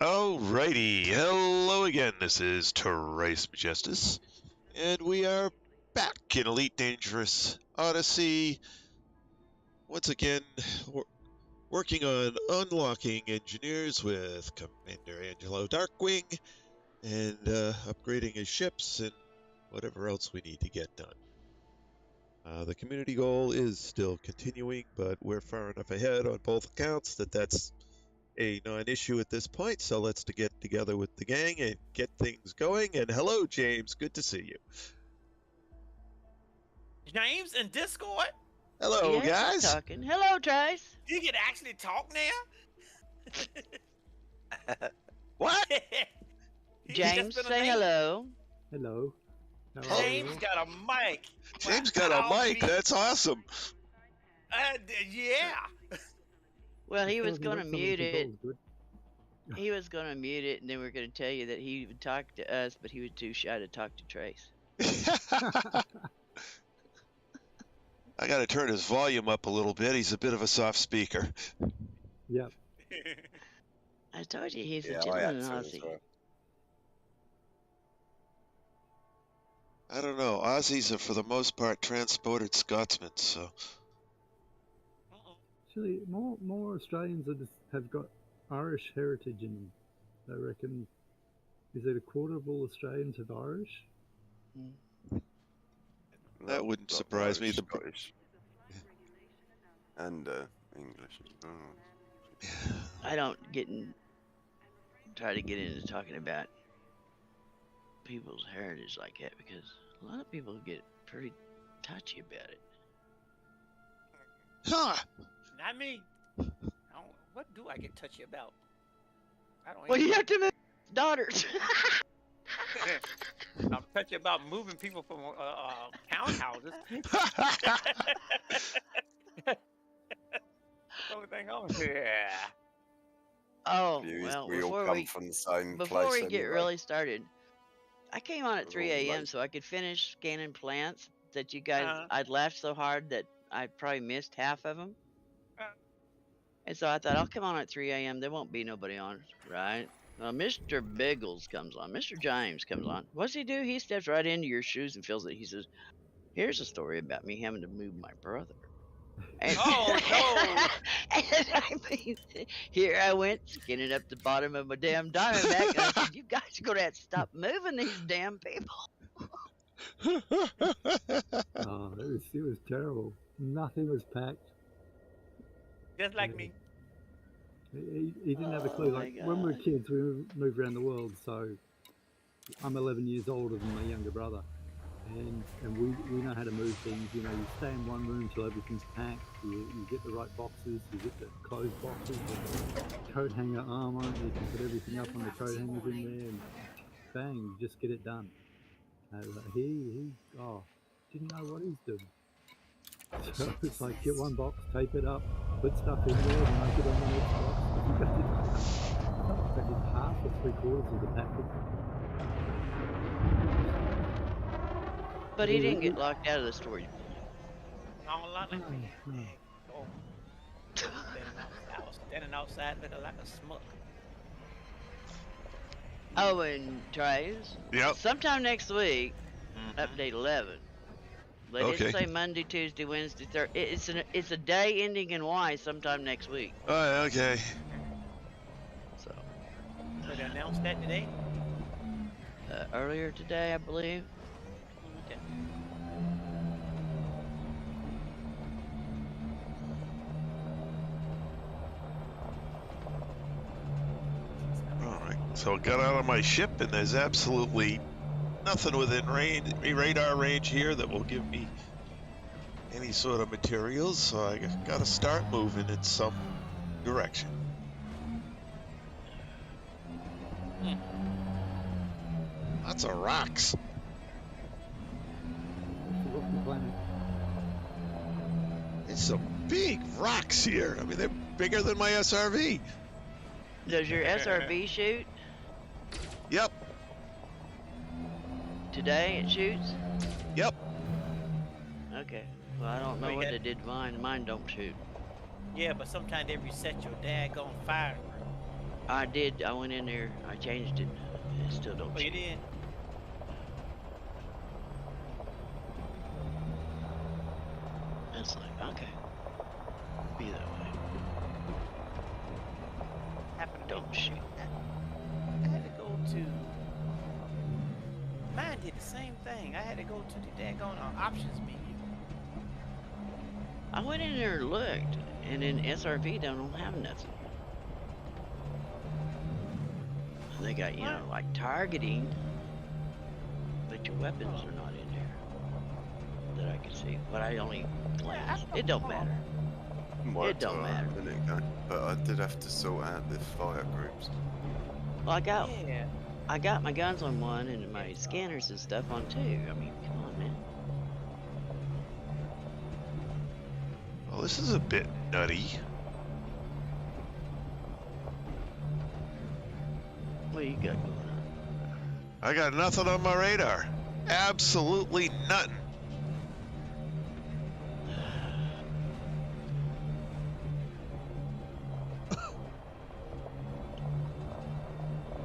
Alrighty, hello again. This is Trace Majestus, and we are back in Elite Dangerous Odyssey. Once again, working on unlocking engineers with Commander Angelo Darkwing, and upgrading his ships and whatever else we need to get done. The community goal is still continuing, but we're far enough ahead on both accounts that that's a non-issue at this point, so let's get together with the gang and get things going. And hello, James. Good to see you. James in Discord? Hello, Yeah, guys. Talking. Hello, Trace. You can actually talk now? What? James, say hello. Hello. James got a mic. James got a mic. That's awesome. Yeah. Well, he was going to mute it. He was going to mute it, and then we are going to tell you that he would talk to us, but he was too shy to talk to Trace. I got to turn his volume up a little bit. He's a bit of a soft speaker. Yep. I told you he's a gentleman Aussie. I don't know. Aussies are, for the most part, transported Scotsmen, so... Actually, more Australians have got Irish heritage in them. I reckon. Is it a quarter of all Australians have Irish? That wouldn't surprise me. Scottish. And English. I don't try to get into talking about people's heritage like that because a lot of people get pretty touchy about it. Huh. Not me. What do I get touchy about? I don't. Well, you have to move daughters. I'm touchy about moving people from townhouses. Only thing on here. Oh, well, before we get really started, I came on at 3 a.m. so I could finish scanning plants that you guys. I'd laughed so hard that I probably missed half of them. And so I thought, I'll come on at 3 a.m. There won't be nobody on, right? Well, Mr. Biggles comes on. Mr. James comes on. What's he do? He steps right into your shoes and feels it. He says, here's a story about me having to move my brother. And, oh, no! And I mean, here I went, skinning up the bottom of my damn Diamondback, and I said, you guys are going to have to stop moving these damn people. Oh, it was terrible. Nothing was packed. Just like me. He didn't have a clue. Like when we were kids, we moved around the world. So I'm 11 years older than my younger brother, and we know how to move things. You know, you stay in one room till everything's packed. You get the right boxes. You get the clothes boxes, the coat hanger armor. You can put everything up on the coat hangers in there, and bang, you just get it done. He didn't know what he's doing. So it's like, get one box, tape it up, put stuff in there, and make it on the next box. That is half or 3/4 of the package. But he didn't get locked out of the storage. No, not like me. No. Oh. I was standing outside looking like a smuck. Oh, and Trace? Yep. Sometime next week, update 11. But it didn't say Monday, Tuesday, Wednesday, Thursday. It's a day ending in Y sometime next week. Oh, okay. So they announced that today? Earlier today, I believe. Okay. All right. So I got out of my ship, and there's absolutely nothing within radar range here that will give me any sort of materials, so I gotta start moving in some direction. Lots of rocks. There's some big rocks here. I mean, they're bigger than my SRV. Does your SRV shoot? Yep. Today it shoots? Yep. Okay. Well, I don't know what they did to mine. Mine don't shoot. Yeah, but sometimes they reset your daggone fire. I did. I went in there. I changed it. It still don't Oh, you change. did? It's like, okay. Be that way. Happened to Don't me. shoot. I had to go to... Mine did the same thing. I had to go to the daggone options menu. I went in there and looked, and then SRV don't have nothing. They got, you know, like targeting, but your weapons are not in there that I can see. But I only glanced. It don't matter. It don't matter. But I did have to sort out the fire groups. Well, I got my guns on one and my scanners and stuff on two. I mean, come on, man. Well, this is a bit nutty. What you got going on? I got nothing on my radar. Absolutely nothing.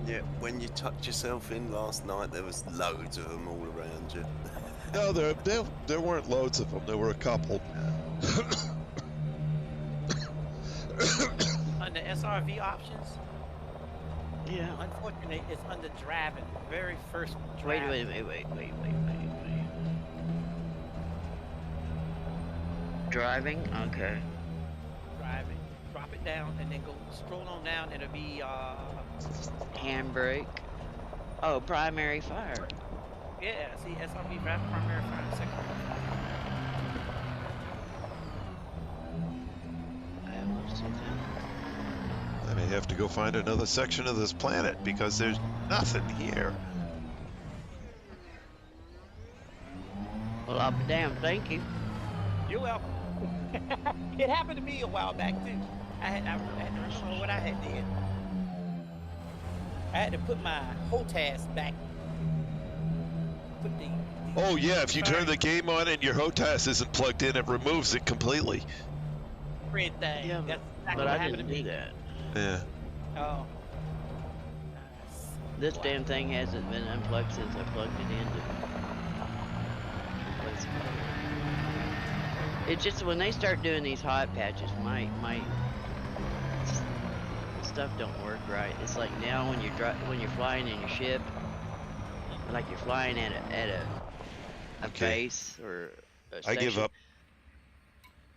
Yeah, when you tucked yourself in last night, there was loads of them all around you. No, there weren't loads of them. There were a couple. Under SRV options, Yeah. unfortunately, it's under driving. Very first Wait. driving. Driving? Okay. Driving. Drop it down and then go scroll on down. It'll be Handbrake. Oh, primary fire. yeah. See SRV driving, primary fire, secondary fire. I almost did that. I may have to go find another section of this planet because there's nothing here. Well, I'll be damned. Thank you. You're welcome. It happened to me a while back too. I had to remember what I had did. I had to put my HOTAS back. Put the Oh yeah, if you turn the game on and your HOTAS isn't plugged in, it removes it completely. red thing. Yeah, That's exactly but what I happened didn't to do me. that. Yeah. Oh. This damn thing hasn't been unplugged since I plugged it in. It's just when they start doing these hot patches, my stuff don't work right. It's like now when you're flying in your ship, like you're flying at a base or a I give section, up.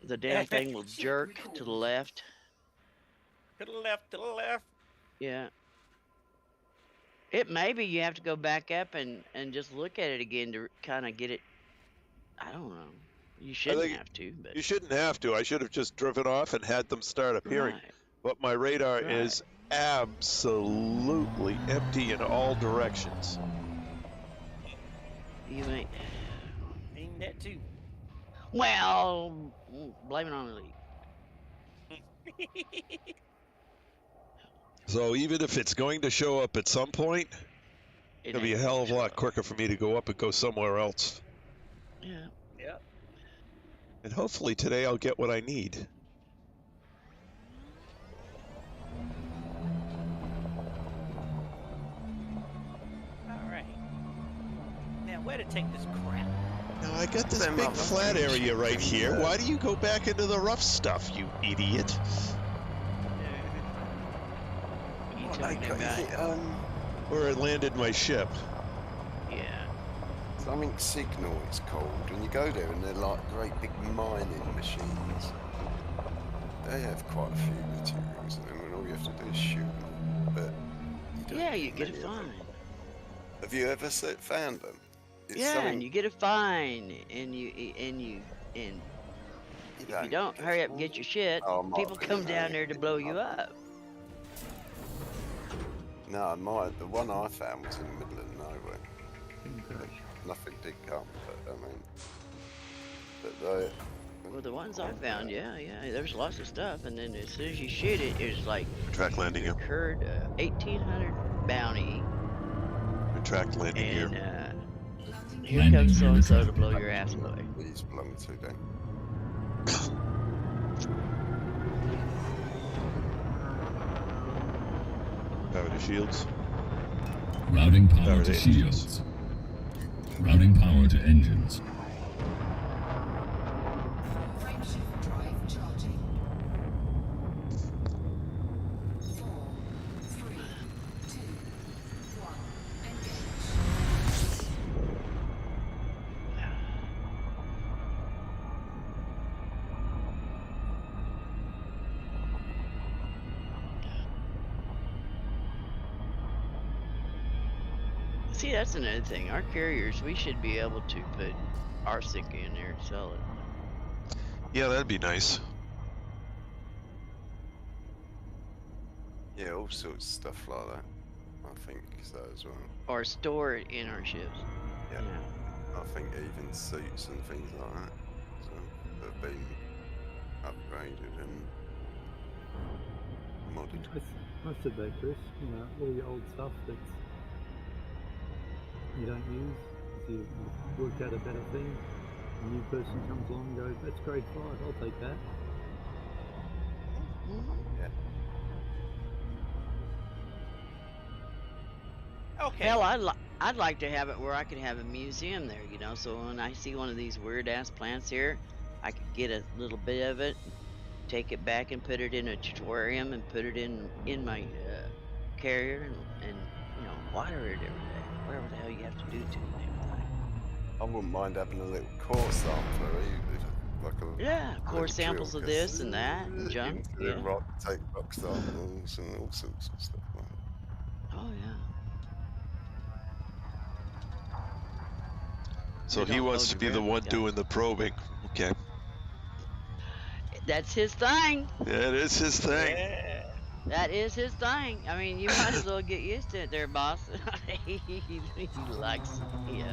the damn thing will jerk to the left. To the left, to the left. Yeah. It maybe you have to go back up and just look at it again to kind of get it. I don't know. You shouldn't have to, but You shouldn't have to. I should have just driven off and had them start appearing. Right. But my radar is absolutely empty in all directions. You ain't. Ain't that too. Well, blame it on the leak. So even if it's going to show up at some point, it'll be a hell of a lot quicker for me to go up and go somewhere else. Yeah. Yep. And hopefully today I'll get what I need. All right. Now, where to take this crap? Now I got this big flat area right here. Why do you go back into the rough stuff, you idiot? Where it landed my ship. Yeah. Something signal it's called, and you go there and they're like great big mining machines. They have quite a few materials in them, and all you have to do is shoot them. But You get a fine. Have you ever found them? It's And you get a fine, and if you don't hurry up and get your shit, people come down there to blow you up. No, the one I found was in the middle of nowhere. Nothing did come, but I mean, Well, the ones I found, there's lots of stuff, and then as soon as you shoot it, it's like Track landing here. incurred 1,800 bounty. Track landing And here. Here comes so and so to blow your ass away. These belong to them. Power to shields. Routing power to shields. Routing power to engines. Frameshift drive charging. 4, 3, 2, 1. Engage. See, that's another thing. Our carriers, we should be able to put RSIC in there and sell it. Yeah, that'd be nice. Yeah, all sorts of stuff like that. I think so as well. Or store it in our ships. Yeah. I think even suits and things like that. So that have been upgraded and modded. I said that, Chris. You know, all your old stuff that's you don't use, you've worked out a better thing. A new person comes along and goes, "That's grade 5. I'll take that." Yeah. Okay. Hell, I'd like to have it where I could have a museum there, you know, so when I see one of these weird ass plants here, I could get a little bit of it, take it back and put it in a terrarium and put it in my carrier and you know, water it every day. Whatever the hell you have to do to it and everything. I wouldn't mind having a little core sample, like a Yeah, core little samples drill, of this and that and junk. into Yeah. rock, take rock samples and all sorts of stuff like that. Oh yeah. So he wants to be the one doing the probing. Okay. That's his thing. That is his thing. Yeah. That is his thing. I mean, you might as well get used to it there, boss. he likes it,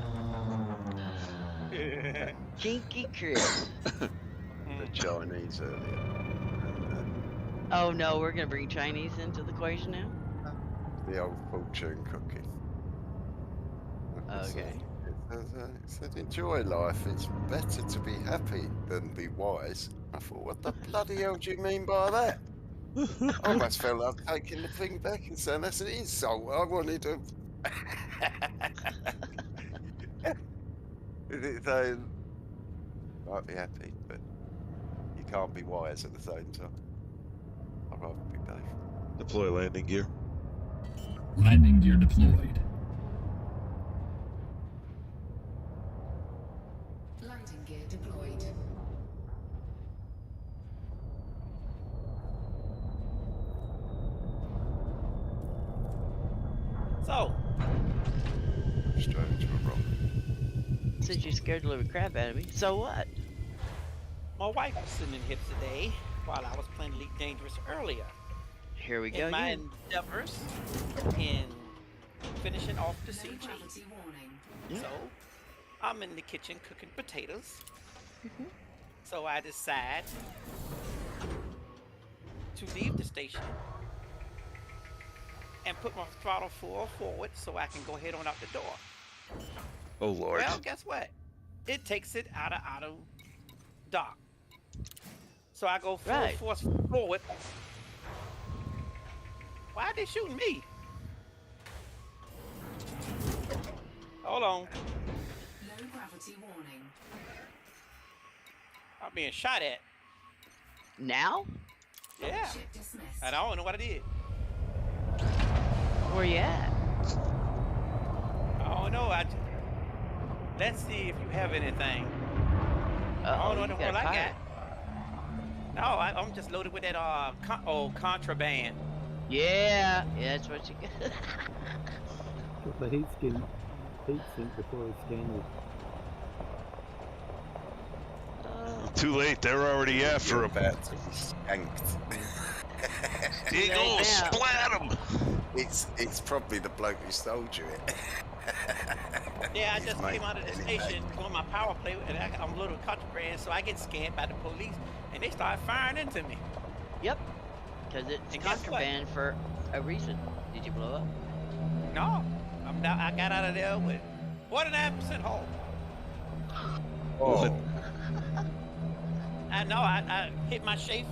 yeah. Kinky Chris. The Chinese earlier. Oh no, we're gonna bring Chinese into the equation now? The old fortune cookie. Okay. It said, enjoy life. It's better to be happy than be wise. I thought, what the bloody hell do you mean by that? I almost felt like taking the thing back and saying that's an insult. I wanted to. So, might be happy, but you can't be wise at the same time. I'd rather be both. Deploy landing gear. Landing gear deployed. Landing gear deployed. So, Straight into a rock. Since you scared the living crap out of me, so what? my wife was sending hips today while I was playing Elite Dangerous earlier. Here we go In my again. endeavors in finishing off the No CG. gravity warning. So, I'm in the kitchen cooking potatoes. So I decide to leave the station and put my throttle full forward so I can go ahead on out the door. Oh Lord. Well, guess what? It takes it out of auto dock. So I go full Right. force forward. Why are they shooting me? Hold on. Low gravity warning. I'm being shot at. Now? Yeah. Ship dismissed. And I don't know what I did. Where you at? I don't know. Let's see if you have anything. I Uh-oh, don't know you what got a I pilot. got. No, I'm just loaded with that contraband. Yeah, that's what you got. Got the heat sink before they scan you. Too late. They're already after You're him. about to be skanked. Eagle, Yeah. splat him. It's probably the bloke who sold you it. Yeah, I He's just made came out of the anything. station doing my power play, and I'm loaded with contraband, so I get scanned by the police, and they start firing into me. Yep. Because it's And guess what? contraband for a reason. Did you blow up? No, I got out of there with 49% hold. Oh, I know I hit my chafe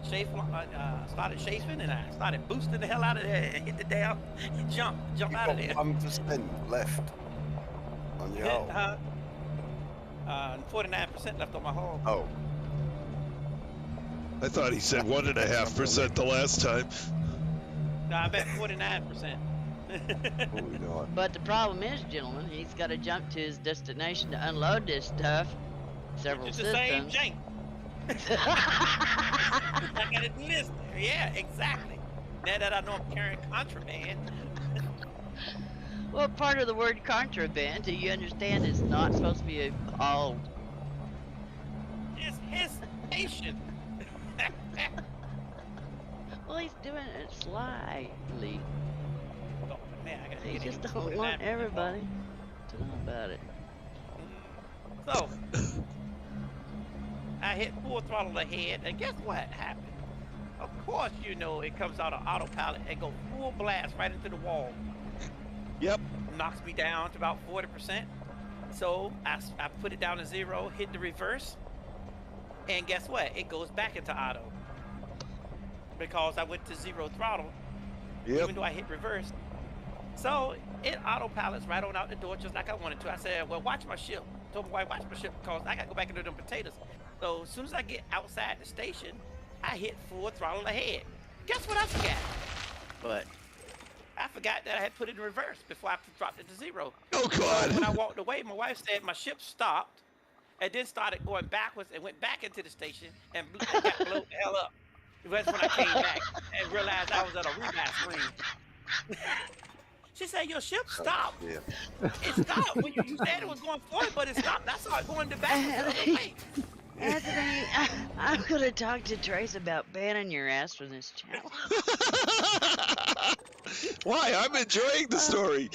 chafing, and I started boosting the hell out of there and hit the damn jump out of there. 1% left on your hull. 49% left on my hull. Oh. I thought he said 1.5% the last time. No, I bet 49%. But the problem is, gentlemen, he's got to jump to his destination to unload this stuff. Several it's systems. The same jank. I gotta do this. Yeah, exactly. Now that I know I'm carrying contraband. Well, part of the word contraband, do you understand, is not supposed to be all. It's his station. Well, he's doing it slyly. Oh, man, I gotta He get just him don't want everybody to know about it. So, I hit full throttle ahead, and guess what happened? Of course, you know it comes out of autopilot and go full blast right into the wall. Yep. Knocks me down to about 40%. So I put it down to 0, hit the reverse, and guess what? It goes back into auto because I went to 0 throttle, even though I hit reverse. So it autopilots right on out the door just like I wanted to. I said, well, watch my ship. Told my wife, watch my ship because I got to go back into them potatoes. So as soon as I get outside the station, I hit full throttle ahead. Guess what I forgot? What? I forgot that I had put it in reverse before I dropped it to 0. Oh, God. So when I walked away, my wife said my ship stopped and then started going backwards and went back into the station and got blown the hell up. That's when I came back and realized I was at a rematch screen. She said, your ship stopped. Yeah. It stopped. When you said it was going forward, but it stopped. I saw it going to back. Anthony, I'm going to talk to Trace about banning your ass from this channel. Why? I'm enjoying the story.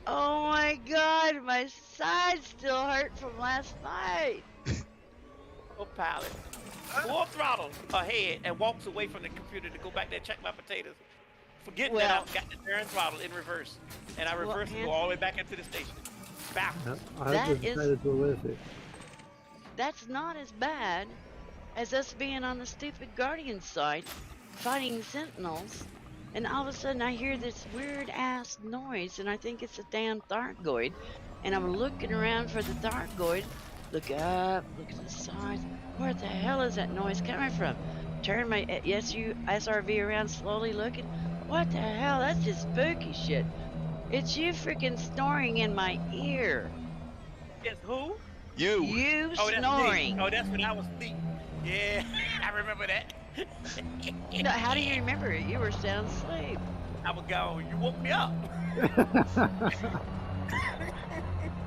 Oh my God, my side still hurt from last night. Pilot, full throttle ahead, and walks away from the computer to go back there and check my potatoes. Forgetting that I got the turn throttle in reverse, and I reversed and go all the way back into the station. Backwards. That's not as bad as us being on the stupid Guardian site fighting Sentinels, and all of a sudden I hear this weird ass noise, and I think it's a damn Thargoid, and I'm looking around for the Thargoid. Look up, look at the side. Where the hell is that noise coming from? Turn my SRV around, slowly looking. What the hell? That's just spooky shit. It's you freaking snoring in my ear. It's who? You snoring. Oh, that's when I was asleep. Yeah, I remember that. No, how do you remember it? You were sound asleep. I was gone. You woke me up.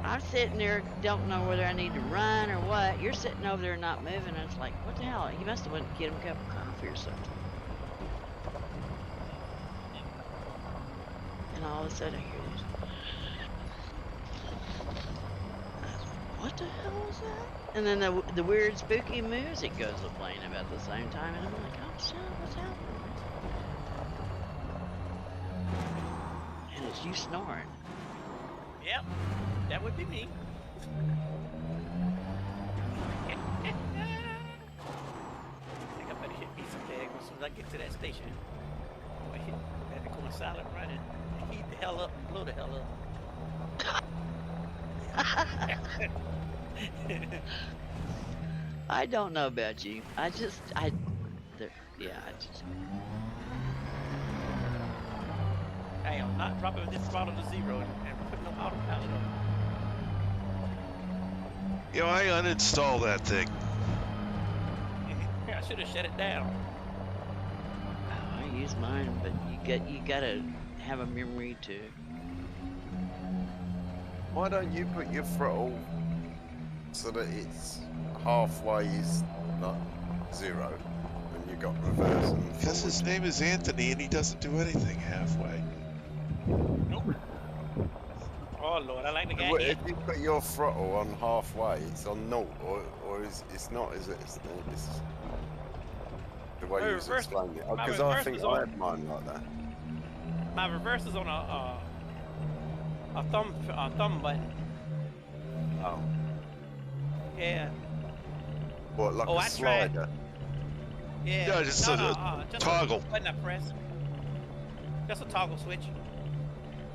I'm sitting there, don't know whether I need to run or what. You're sitting over there not moving, and it's like, what the hell? You must have went to get him a cup of coffee or something. And all of a sudden I hear this. What the hell was that? And then the weird spooky music goes to playing about the same time, and I'm like, oh shit, what's happening? And it's you snoring. Yep, that would be me. I think I better hit me some leg as soon as I get to that station. I had to go in silent running. Heat the hell up, blow the hell up. I don't know about you. I just. I am not dropping this throttle to 0 and putting no autopilot on. You know, I uninstalled that thing. I should have shut it down. I use mine, but you gotta have a memory to. Why don't you put your throttle so that it's halfway is like 0 and you got reverse and forward? Because his name is Anthony and he doesn't do anything halfway. Nope. Oh Lord, I like the guy. If you put your throttle on halfway, it's on 0, or it's not, is it? It's the way you explained it. Because I think I had mine like that. My reverse is on a thumb button. Oh. Yeah. What, like a slider? Yeah. No, just a just toggle. A button I press. Just a toggle switch.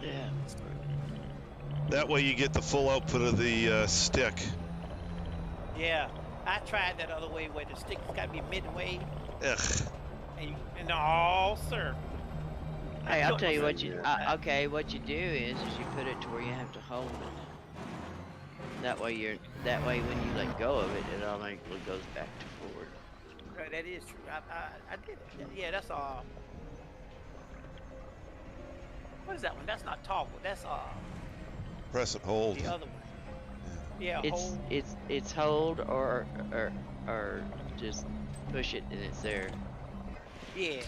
Yeah. That way you get the full output of the stick. Yeah. I tried that other way where the stick's got to be midway. Ugh. And no, sir. Hey, I'll tell you what you. Okay, what you do is you put it to where you have to hold it. That way when you let go of it, it automatically goes back to forward. Right, that is true. I did it. Yeah, that's what is that one? That's not toggle. That's Press and hold. the other one. Yeah, hold. It's hold or just push it and it's there. Yeah.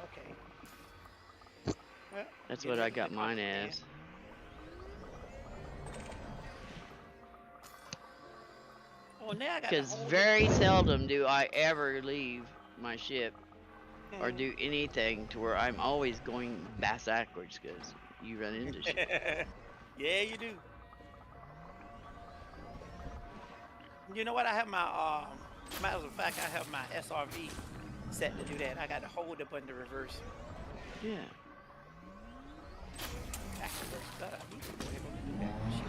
Okay. Well, That's what I got mine as. Oh, now I got. Because very seldom do I ever leave my ship or do anything to where I'm always going backwards because you run into shit. Yeah, you do. You know what? I have my matter of fact, I have my SRV set to do that. I got to hold the button to reverse. Yeah. Back reverse. But I need to be able to do that. Shoot.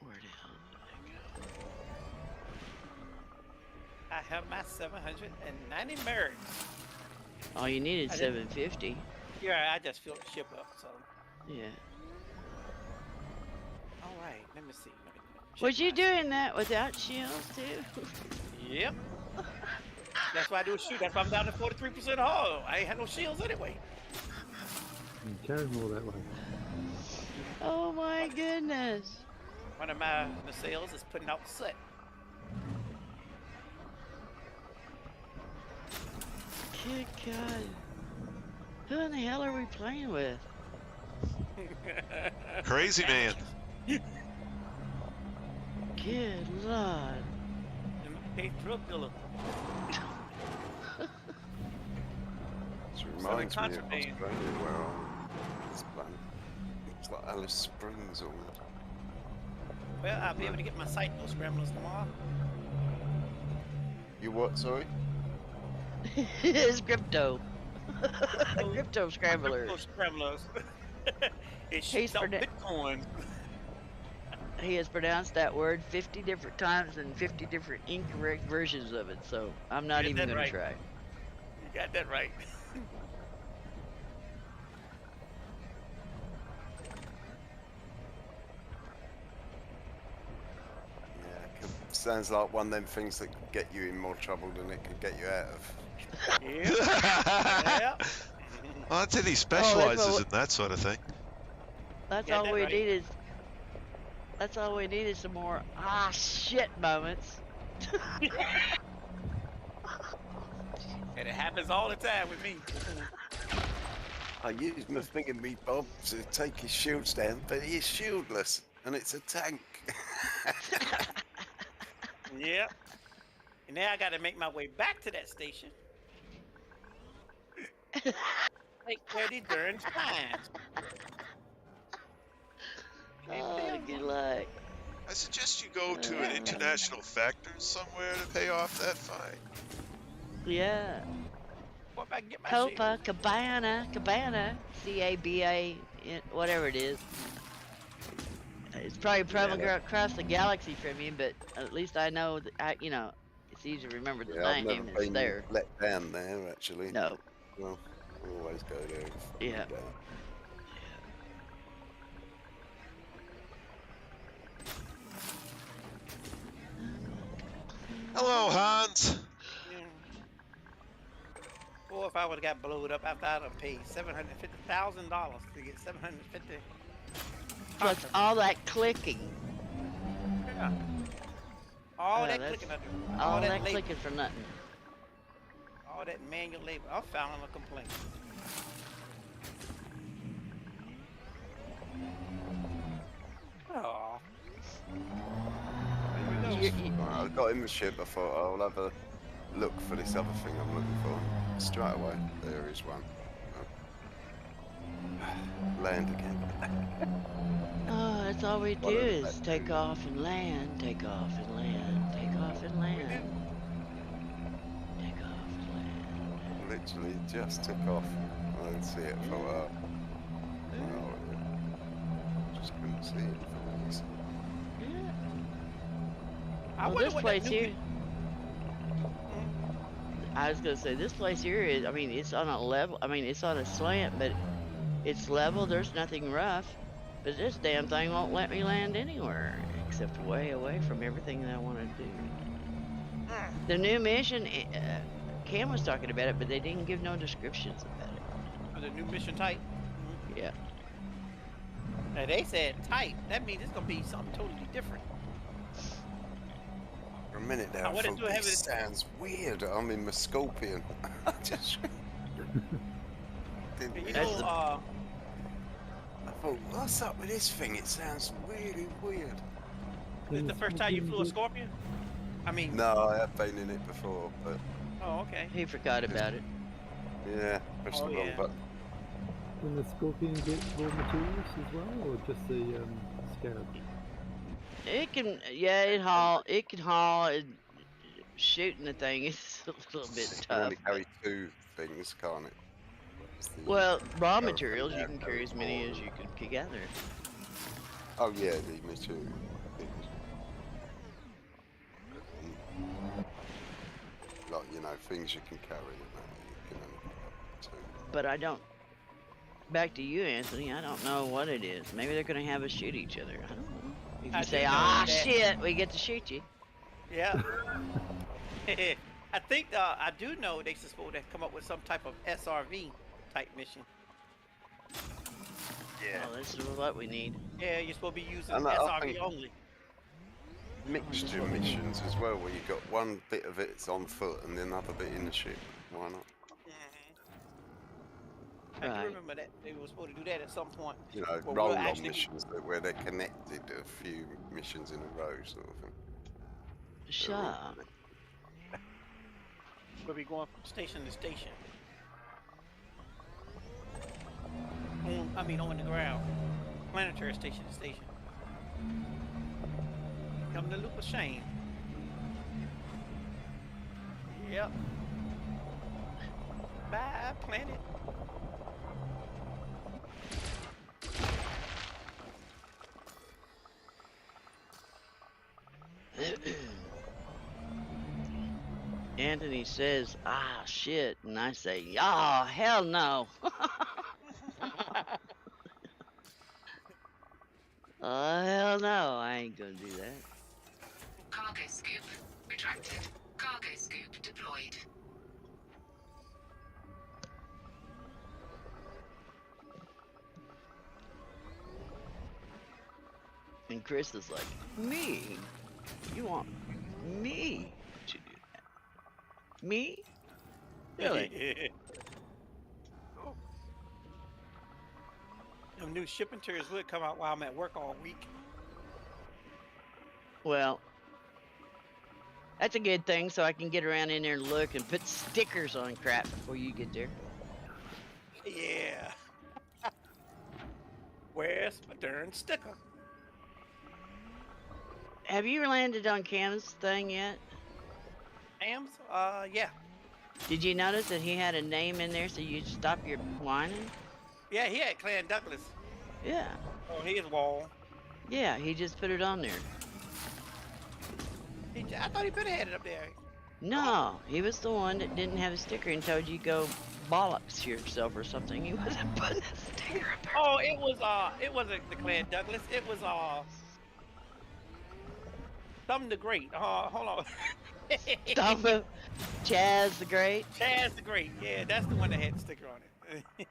Where the hell did I go? I have my 790 merits. All you needed 750. Yeah, I just filled the ship up, so. Yeah. All right, let me see. Was you doing that without shields too? Yep. That's why I do a shoot. That's why I'm down to 43% hull. I ain't had no shields anyway. You carry more that way. Oh my goodness. One of my nacelles is putting out soot. Good God. Who in the hell are we playing with? Crazy man. Good Lord. Hey, drug dealer. It reminds me of contraband. Australia where this planet. It's like Alice Springs almost. Well, I'll be able to get my cycle scramblers tomorrow. You what, sorry? It's crypto. Crypto scramblers. Crypto scramblers. It shoots out Bitcoin. He has pronounced that word 50 different times and 50 different incorrect versions of it, so I'm not even going to try. You got that right. Yeah, sounds like one of them things that could get you in more trouble than it could get you out of. Yeah. Well, that's it. He specializes in that sort of thing. That's all we need is. That's all we need is some more shit moments. And it happens all the time with me. I used my finger me Bob to take his shields down, but he is shieldless, and it's a tank. Yeah. And now I got to make my way back to that station. Like 30 darn times. Oh, good luck. I suggest you go to an international factor somewhere to pay off that fine. Yeah. What if I can get my Cabana, C-A-B-A, whatever it is. It's probably across the galaxy from you, but at least I know that it's easy to remember the I've name. never It's been there. let down there, actually. No. Well, we always go there. Yeah. Hello, Hans. Or if I would have got blowed up after I'd have paid $750,000 to get 750. Plus all that clicking. Yeah. All that clicking. All that clicking for nothing. All that manual labor. I'm filing a complaint. Oh. I got in the ship, I thought I'll have a look for this other thing I'm looking for. Straight away, there is one. Oh. Land again. Oh, That's all we do is take off and land, take off and land, take off and land. Take off and land. Literally just took off. I didn't see it for a while. Oh, yeah. Just couldn't see it for weeks. Yeah. Well, this place here. I was gonna say this place here is. I mean, it's on a level. I mean, it's on a slant, but it's level. There's nothing rough. But this damn thing won't let me land anywhere except way away from everything that I want to do. The new mission, Cam was talking about it, but they didn't give no descriptions about it. Oh, the new mission type? Yeah. Now they said type. That means it's gonna be something totally different. For a minute there, I thought this sounds weird. I'm in my Scorpion. I just didn't realize. I thought, what's up with this thing? It sounds really weird. Is this the first time you flew a Scorpion? I mean... No, I have been in it before, but... Oh, okay. He forgot about it. Yeah, pressed the wrong button. Can the Scorpion get raw materials as well, or just the Scarab? It can, yeah, it can haul. Shooting the thing is a little bit tough. You can only carry 2 things, can't it? Well, raw materials, you can carry as many as you can gather. Oh yeah, me too. Like, you know, things you can carry, you can only pick up 2. But I don't, back to you, Anthony, I don't know what it is. Maybe they're going to have us shoot each other. I don't know. You can say, ah, shit, we get to shoot you. Yeah. I think, I do know they're supposed to come up with some type of SRV type mission. Yeah. Oh, this is what we need. Yeah, you're supposed to be using SRV only. Mixture missions as well, where you got one bit of it's on foot and the other bit in the ship. Why not? I can remember that they were supposed to do that at some point. You know, roll-on missions where they're connected, a few missions in a row, sort of thing. Shut up. We'll be going from station to station. On the ground. Planetary station to station. Come to loop of shame. Yep. Bye, planet. Anthony says, ah, shit, and I say, oh, hell no. Oh, hell no, I ain't gonna do that. Cargo scoop retracted. Cargo scoop deployed. And Chris is like, me? You want me to do that? Me? Really? Them new ship interiors would come out while I'm at work all week. Well, that's a good thing, so I can get around in there and look and put stickers on crap before you get there. Yeah. Where's my darn sticker? Have you landed on Cam's thing yet? Cam's? Yeah. Did you notice that he had a name in there so you'd stop your whining? Yeah, he had Clan Douglas. Yeah. On his wall. Yeah, he just put it on there. I thought he could have had it up there. No, he was the one that didn't have a sticker and told you go bollocks yourself or something. He wasn't putting a sticker up there. Oh, it wasn't the Clan Douglas. It was Thumb the Great. Hold on. Thumb Chaz the Great. Chaz the Great. Yeah, that's the one that had the sticker on it.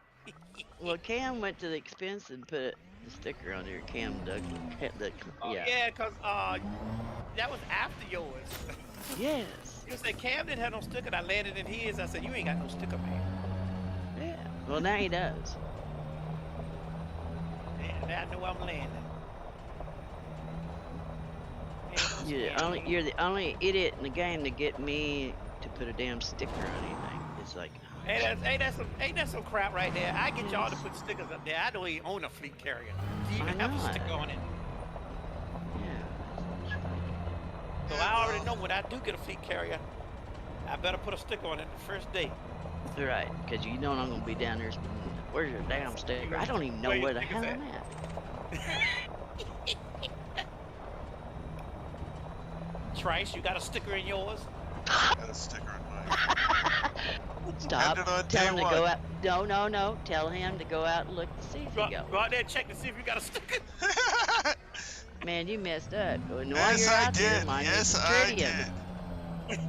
Well, Cam went to the expense and put the sticker on there. Cam Douglas. Yeah, cause that was after yours. Yes. You said Cam didn't have no sticker. I landed in his. I said you ain't got no sticker, man. Yeah. Well, now he does. Yeah, now I know I'm landing. You're the only idiot in the game to get me to put a damn sticker on anything. It's like, ain't that some crap right there? I get y'all to put stickers up there. I don't even own a fleet carrier. Do you even have a sticker on it? So Yeah, I already know when I do get a fleet carrier, I better put a sticker on it the first day. Right, because you know I'm gonna be down there. Where's your damn sticker? I don't even know where the hell I'm at. Trice, you got a sticker in yours? Got a sticker in mine. Stop. Tell him to go out. No. Tell him to go out and look to see if he Go out there and check to see if you got a sticker. Man, you messed up. And while Yes, you're I out there, did. mind Yes, your I tritium. did.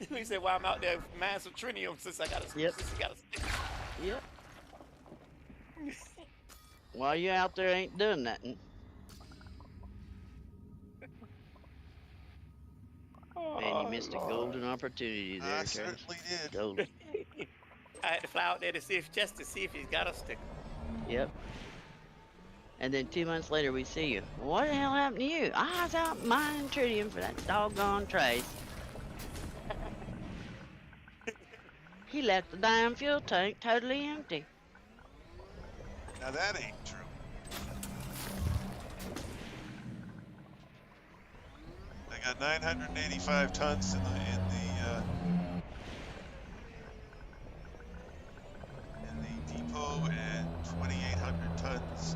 He said, "Well, I'm out there mine some tritium since I got a Yep. since you got a sticker." Yep. While you're out there, ain't doing nothing. Man, you missed a golden opportunity there, I Trace. certainly did. Golden. I had to fly out there to see if he's got a sticker. Yep. And then 2 months later, we see you. What the hell happened to you? I was out mining tritium for that doggone Trace. He left the damn fuel tank totally empty. Now that ain't true. I got 985 tons in the depot and 2,800 tons.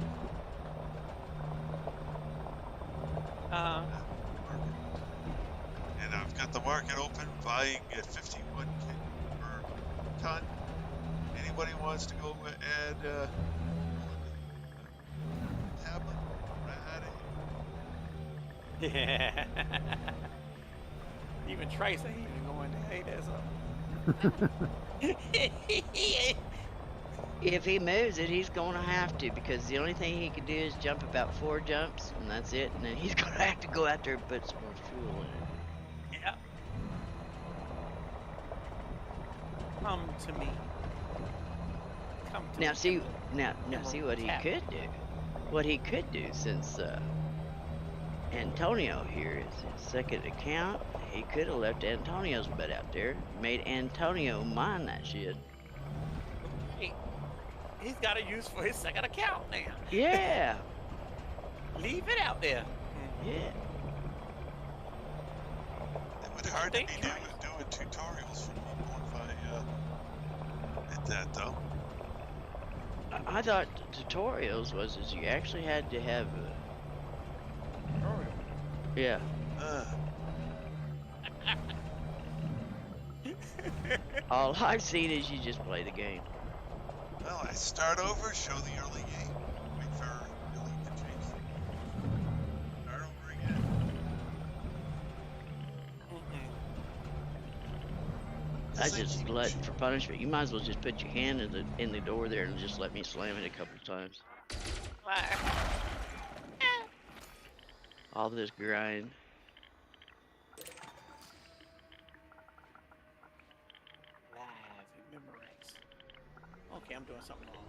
And I've got the market open, buying at 51 per ton. Anybody wants to go add tablet? Yeah. Even Trace ain't even going there. Ain't that something? If he moves it, he's going to have to, because the only thing he can do is jump about 4 jumps, and that's it. And then he's going to have to go out there and put some more fuel in it. Yeah. Come to me. Come to Now me. see, now see what he could do. What he could do, since Antonio here is his second account, he could have left Antonio's butt out there, made Antonio mine that shit. He's got a use for his second account now. Yeah. Leave it out there. Yeah. It would hardly be doing tutorials for people if I did that though. I thought tutorials was you actually had to have Tutorial. yeah. All I've seen is you just play the game. Well, I start over, show the early game, wait for elite to chase. Start over again. I just glutton for punishment. You might as well just put your hand in the door there and just let me slam it a couple of times. All this grind. Okay, I'm doing something wrong.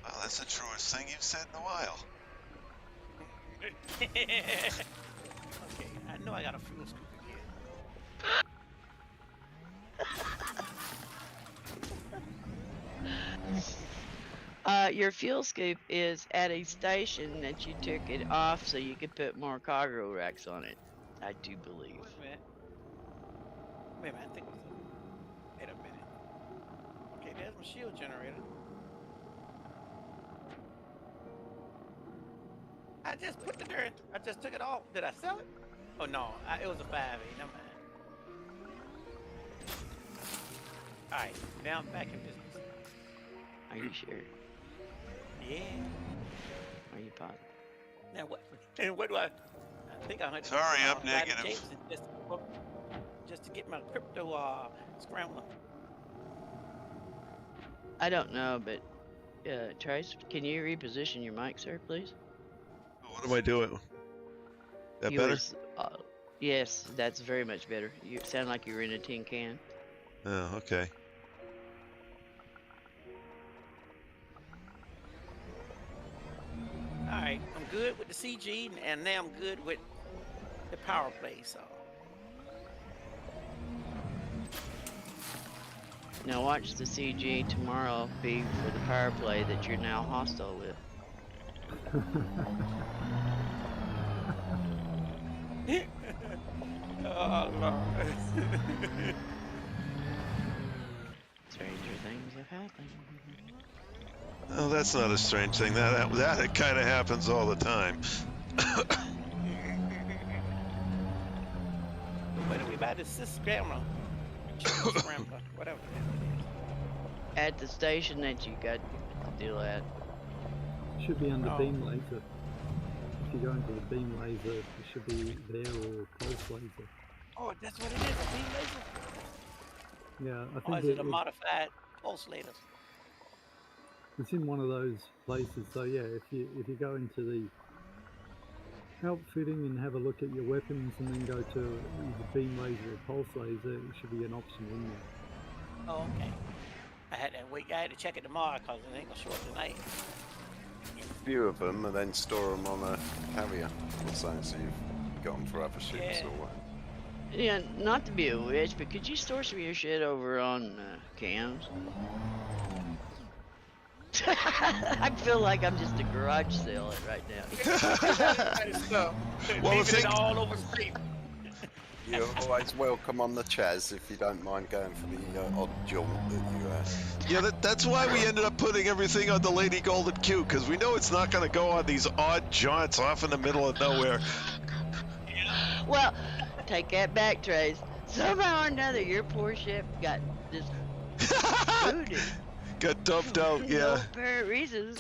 Well, that's the truest thing you've said in a while. Okay, I know I got a fuel scoop again. Your fuel scoop is at a station that you took it off so you could put more cargo racks on it. I do believe. Wait a minute. Wait a minute, I think it was wait a minute. Okay, there's my shield generator. I just put the dirt. I just took it off. Did I sell it? Oh no, it was a 5A. Never mind. All right, now I'm back in business. Are you sure? Yeah. Are you positive? Now what? And what do I think I heard. Sorry, I'm negative. Just to get my crypto scrambling. I don't know, but Trace, can you reposition your mic, sir, please? What am I doing? That better? Yes, that's very much better. You sound like you were in a tin can. Oh, okay. Alright, I'm good with the CG, and now I'm good with the power play, so. Now watch the CG tomorrow be for the power play that you're now hostile with. Oh, Lord. Stranger things have happened. Oh, that's not a strange thing. That kind of happens all the time. What are we about to scrambler? Scrambler, whatever. At the station that you got the deal at. Should be under beam laser. If you go into the beam laser, it should be there or pulse laser. Oh, that's what it is, a beam laser? Yeah, I think or is it a modified pulse laser? It's in one of those places. So yeah, if you go into the outfitting and have a look at your weapons and then go to either beam laser or pulse laser, it should be an option in there. Oh, okay. I had to check it tomorrow because it ain't gonna show up tonight. A few of them and then store them on a carrier or something, so you've got them for other ships or what. Yeah, not to be a witch, but could you store some of your shit over on cams? I feel like I'm just a garage sale right now. Well, leaving it all over space. You're always welcome on the Chaz if you don't mind going for the odd jaunt that you Yeah, that's why we ended up putting everything on the Lady Golden Q, because we know it's not going to go on these odd jaunts off in the middle of nowhere. Well, take that back, Trace. Somehow or another, your poor ship got just booted. Got dumped out, For yeah. no apparent reasons.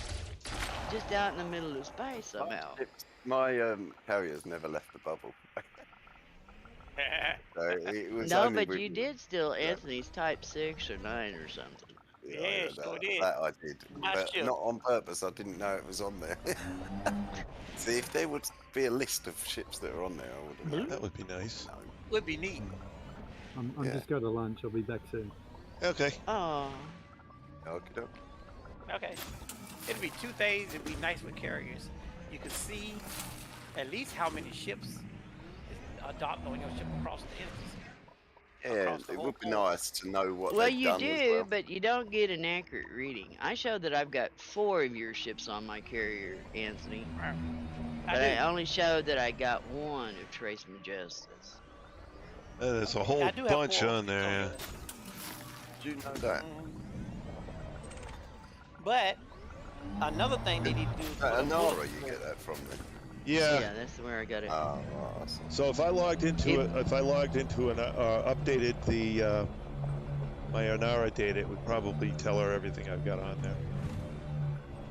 Just out in the middle of space somehow. My carrier's never left the bubble. So it was No, only but you did steal Anthony's Type 6 or 9 or something. Yeah, sure did. That I did, but not on purpose. I didn't know it was on there. See, if there would be a list of ships that are on there, I would have known. That would be nice. No. Would be neat. I'm just going to lunch. I'll be back soon. Okay. Oh. Okay. Okay. It'd be two things. It'd be nice with carriers. You could see at least how many ships is docked on your ship across the Yeah, it would be nice to know what well, they've you done do, as well. but you don't get an accurate reading. I show that I've got 4 of your ships on my carrier, Anthony. But I only showed that I got 1 of Trace Majestus. There's a whole bunch on there, yeah. Did you know that? But another thing they need to do is Anara, you get that from then. Yeah. Yeah, that's where I got it. Oh, awesome. So if I logged into an updated the my Anara data, it would probably tell her everything I've got on there.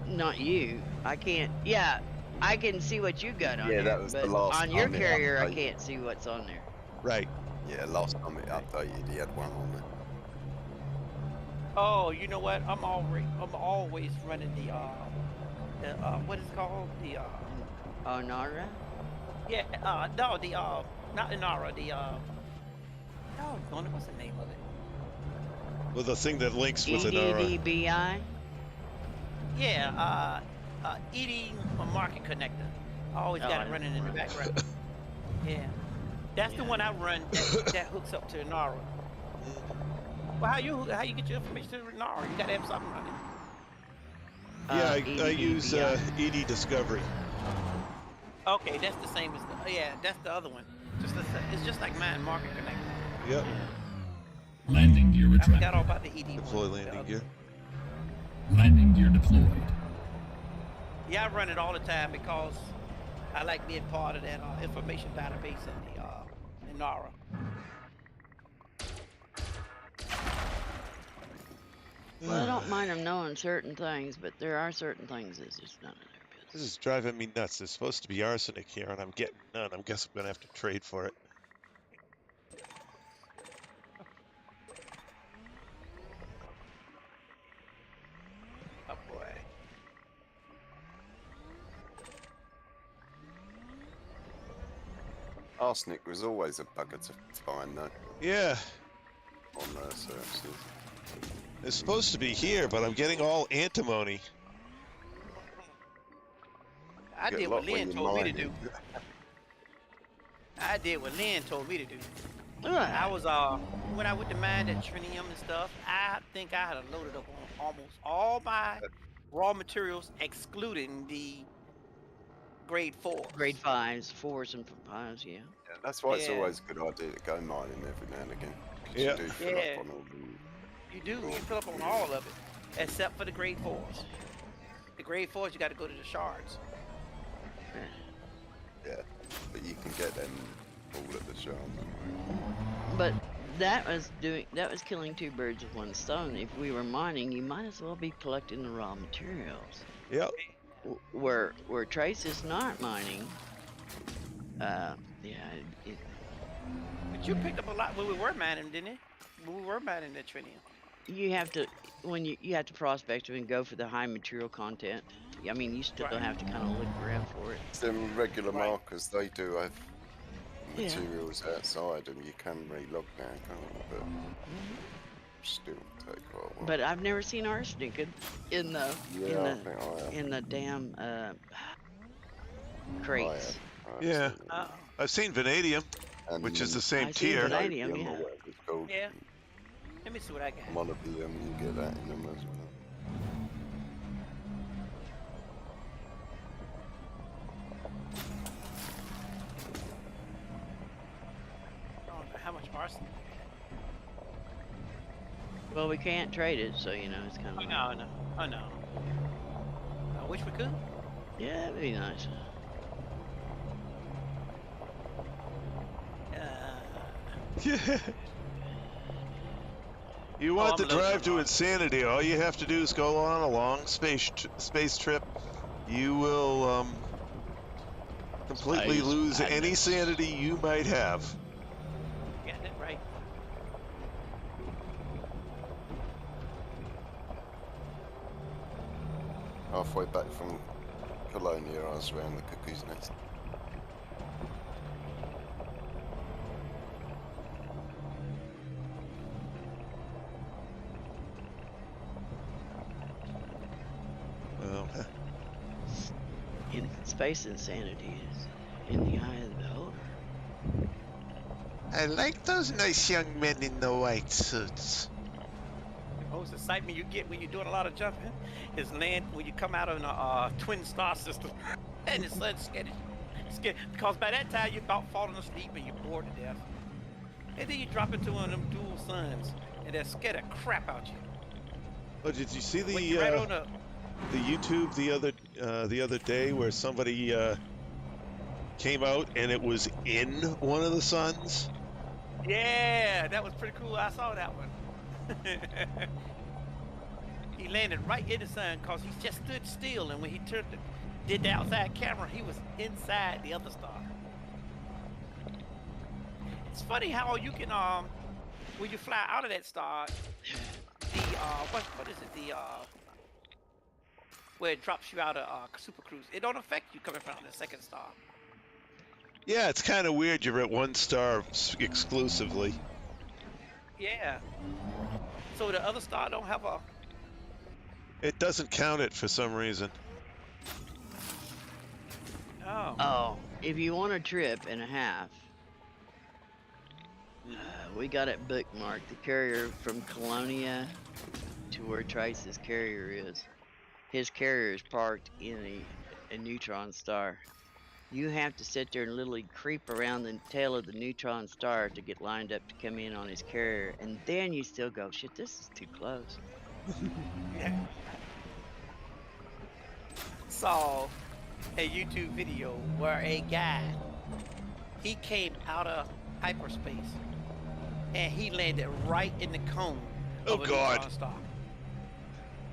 Not you. I can't. Yeah, I can see what you got on there. Yeah, that was but the last on your time it carrier, I updated. can't see what's on there. Right. Yeah, last time it updated, he had one on there. Oh, you know what? I'm always running the what is it called? The Onara? Yeah, no, the not Inara, the oh, what's the name of it? Well, the thing that links with Anara. EDDBI? Yeah, eating a market connector. I always got it running in the background. Yeah, that's the one I run that hooks up to Inara. Well, how you get your information to Inara? You gotta have something running. Yeah, I use ED Discovery. Okay, that's the same as that's the other one. It's just like mine, market connector. Yep. Landing gear I retracted. forgot all about the ED. Deploy landing gear. Landing gear deployed. Yeah, I run it all the time because I like being part of that information database in Nara. Well, I don't mind them knowing certain things, but there are certain things that's just none of their business. This is driving me nuts. There's supposed to be arsenic here, and I'm getting none. I guess I'm gonna have to trade for it. Oh boy. Arsenic was always a bugger to find, though, Yeah. on the surfaces. It's supposed to be here, but I'm getting all antimony. I Get did what luck when Lynn you're told me to do. mining. I did what Lynn told me to do. Ugh. I was when I went to mine that trinium and stuff, I think I had loaded up on almost all my raw materials, excluding the grade 4. Grade 5s, 4s, and 5s. Yeah. That's why it's always a good idea to go mining every now and again. Yeah. You do fill up on all You do. You fill up on all of it, except for the grade 4s. The grade 4s, you got to go to the shards. Yeah, but you can get them all at the shard. But that was killing 2 birds with 1 stone. If we were mining, you might as well be collecting the raw materials. Yep. Where Trace is not mining. But you picked up a lot when we were mining, didn't you? When we were mining the trinium. You have to you have to prospect and go for the high material content. I mean, you still have to kind of look around for it. Some regular markers, they do have materials outside, and you can relog now, can't you? But still take a while. But I've never seen arsenic in the damn crates. Yeah, I've seen vanadium, which is the same tier. Vanadium, yeah. Let me see what I got. One of the you get that in them as well. How much arsenic? Well, we can't trade it, so you know it's kind of. I know. I wish we could. Yeah, it'd be nice. Yeah. You want the drive to insanity? All you have to do is go on a long space trip. You will completely lose any sanity you might have. Yeah, that's right. Halfway back from Colonia, I was around the cuckoo's nest. Space insanity is in the eye of the beholder. I like those nice young men in the white suits. The most excitement you get when you're doing a lot of jumping is land when you come out of a twin star system and the sun's scared. Because by that time you're about falling asleep and you're bored to death. And then you drop into one of them dual suns and that scare the crap out you. Oh, did you see the YouTube the other day where somebody came out and it was in one of the suns? Yeah, that was pretty cool. I saw that one. He landed right in the sun because he just stood still, and when he did the outside camera, he was inside the other star. It's funny how you can when you fly out of that star, the what is it, the where it drops you out of Super Cruise, it don't affect you coming from the second star. Yeah, it's kind of weird. You're at one star exclusively. Yeah. So the other star don't have a... It doesn't count it for some reason. Oh. If you want a trip and a half, we got it bookmarked. The carrier from Colonia to where Trace's carrier is. His carrier is parked in a neutron star. You have to sit there and literally creep around the tail of the neutron star to get lined up to come in on his carrier, and then you still go, shit, this is too close. Yeah. Saw a YouTube video where a guy, he came out of hyperspace and he landed right in the cone of a neutron star.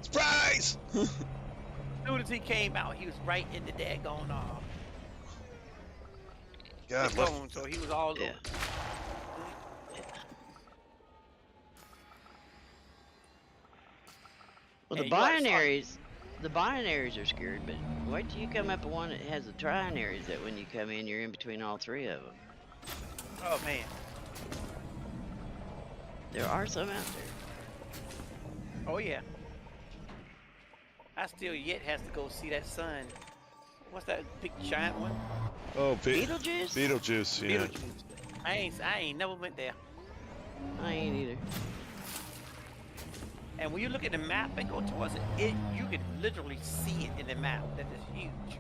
Surprise! As soon as he came out, he was right in the daggone cone, so he was all over. Well, the binaries are scary, but wait till you come up with one that has the trinaries that when you come in, you're in between all three of them. Oh, man. There are some out there. Oh, yeah. I still yet has to go see that sun. What's that big giant one? Oh, Beetlejuice? Beetlejuice, yeah. Beetlejuice. I ain't never went there. I ain't either. And when you look at the map and go towards it, you can literally see it in the map. That is huge.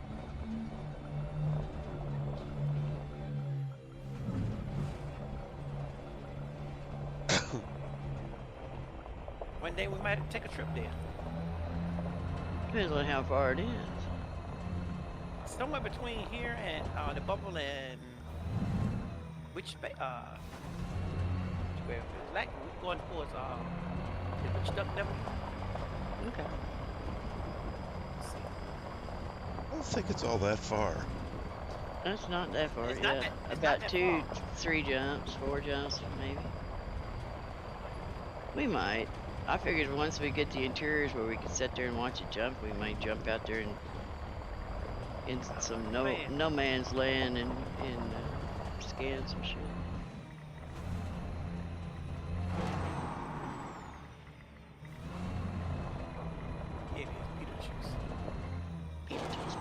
one day we might take a trip there. Depends on how far it is. Somewhere between here and the Bubble and which like we're going towards which duck devil. Okay. I don't think it's all that far. That's not that far. It's Yeah, not that, it's about not that 2, far. 3 jumps, 4 jumps, maybe. We might. I figured once we get the interiors where we can sit there and watch it jump, we might jump out there and in some no man's land and scan some shit. Yeah, Beetlejuice. Beetlejuice.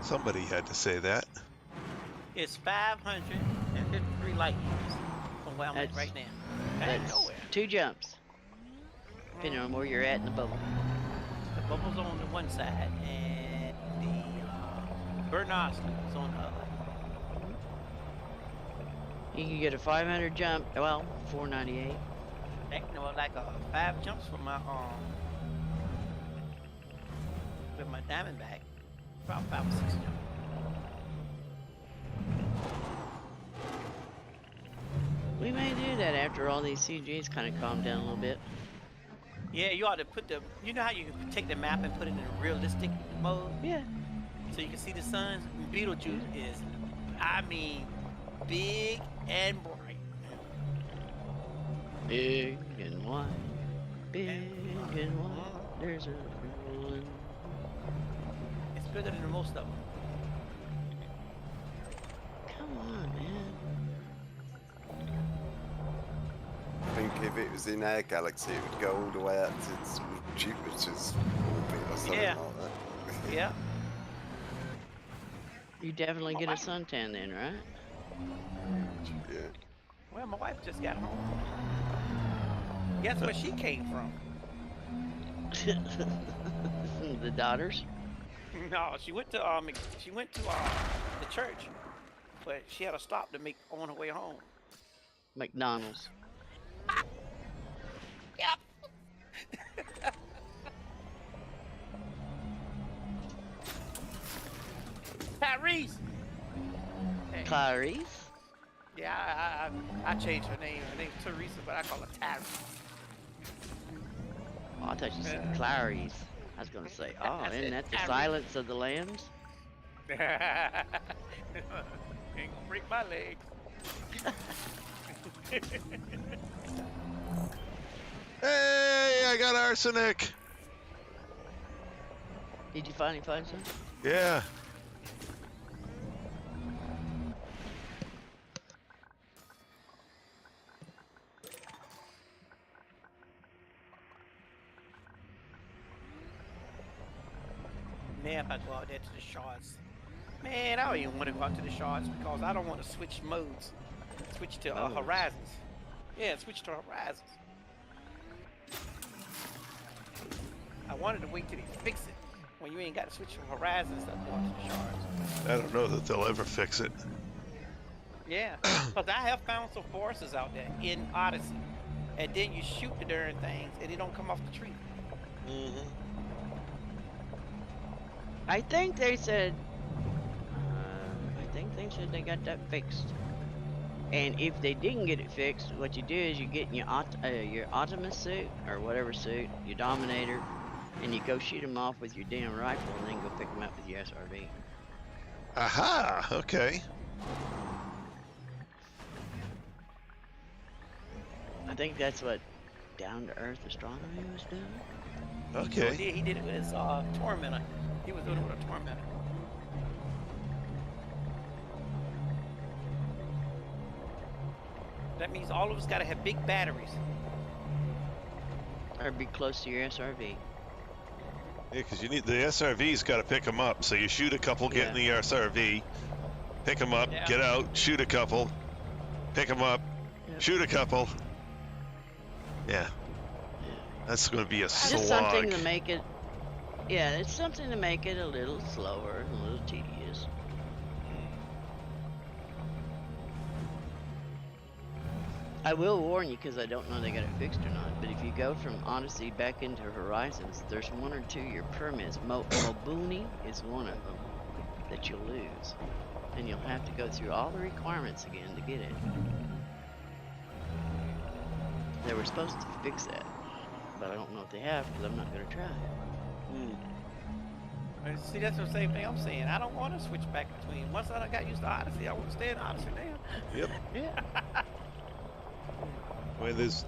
Somebody had to say that. It's 553 light years from where I'm at right now. That's nowhere. 2 jumps, depending on where you're at in the bubble. The bubble's on the one side, and the Bernard is on the other. You can get a 500 jump, well, 498. Like 5 jumps from my with my Diamondback, about 5 or 6 jumps. We may do that after all these CGs kind of calm down a little bit. Yeah, you ought to put the. You know how you can take the map and put it in a realistic mode? Yeah. So you can see the suns. Beetlejuice is, I mean, big and bright. Big and white. Big and white. There's a one. It's bigger than most of them. Come on, man. I think if it was in our galaxy, it would go all the way out to sort of Jupiter's orbit or something Yeah. like that. Yeah. You definitely get a suntan then, right? Yeah. Well, my wife just got home. Guess where she came from? The daughters? No, she went to the church, but she had to stop to make on her way home. McDonald's. Yep. Tyrese. Hey. Clarice? Yeah, I changed her name. Her name's Teresa, but I call her Tyrese. Oh, I thought you said Clarice. I was gonna say, oh, isn't that the Tyrese. Silence of the Lambs? Ain't gonna break my legs. Hey, I got arsenic. Did you finally find some? Yeah. Man, if I go out there to the shards, man, I don't even want to go out to the shards because I don't want to switch modes. Switch to horizons. Yeah, switch to horizons. I wanted to wait till they fix it. When you ain't got to switch to horizons, I'm going to the shards. I don't know that they'll ever fix it. Yeah, because I have found some forests out there in Odyssey. And then you shoot the darn things and they don't come off the tree. Mm-hmm. I think they said they got that fixed. And if they didn't get it fixed, what you do is you get in your Optimus suit or whatever suit, your Dominator, and you go shoot them off with your damn rifle, and then go pick them up with your SRV. Aha! Okay. I think that's what Down to Earth Astronomy was doing. Okay. He did it with his Tormentor. He was doing it with a Tormentor. That means all of us got to have big batteries. Or be close to your SRV. Yeah, because you need the SRV's got to pick them up. So you shoot a couple, get in the SRV, pick them up, get out, shoot a couple, pick them up, shoot a couple. Yeah. That's going to be a slog. Just something to make it. Yeah, it's something to make it a little slower, a little tedious. I will warn you because I don't know they got it fixed or not. But if you go from Odyssey back into Horizons, there's one or two your permits. Mobuni is one of them that you'll lose, and you'll have to go through all the requirements again to get it. They were supposed to fix that, but I don't know if they have because I'm not going to try. See, that's the same thing I'm saying. I don't want to switch back between. Once I got used to Odyssey, I want to stay in Odyssey now. Yep. Yeah. I mean, there's,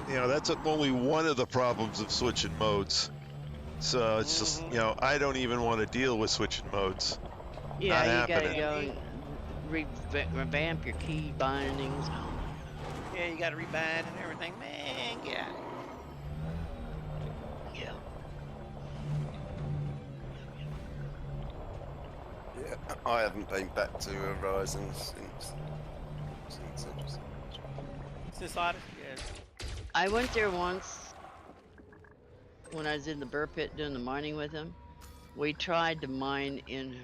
that's only one of the problems of switching modes. So it's just, I don't even want to deal with switching modes. Yeah, you gotta go and revamp your key bindings. Yeah, you gotta rebind and everything. Man, get out of here. Yeah. Yeah, I haven't been back to Horizons Since Odyssey, yeah. I went there once when I was in the burr pit doing the mining with him. We tried to mine in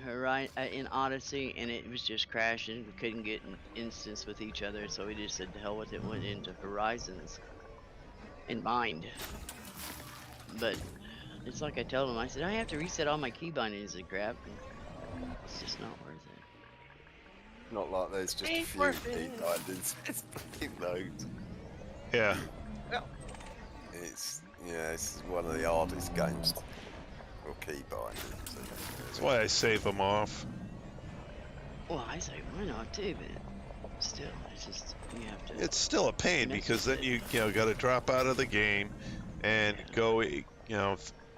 Odyssey, and it was just crashing. We couldn't get an instance with each other, so we just said, "To hell with it." Went into Horizons and mined. But it's like I told him. I said I have to reset all my key bindings and crap. And it's just not worth it. Not like there's just a few key bindings. It's bloody loads. Yeah. Well, it's one of the hardest games. Key bindings. That's why I save them off. Well, I say mine off too, but still, it's just you have to. It's still a pain because then you got to drop out of the game and go,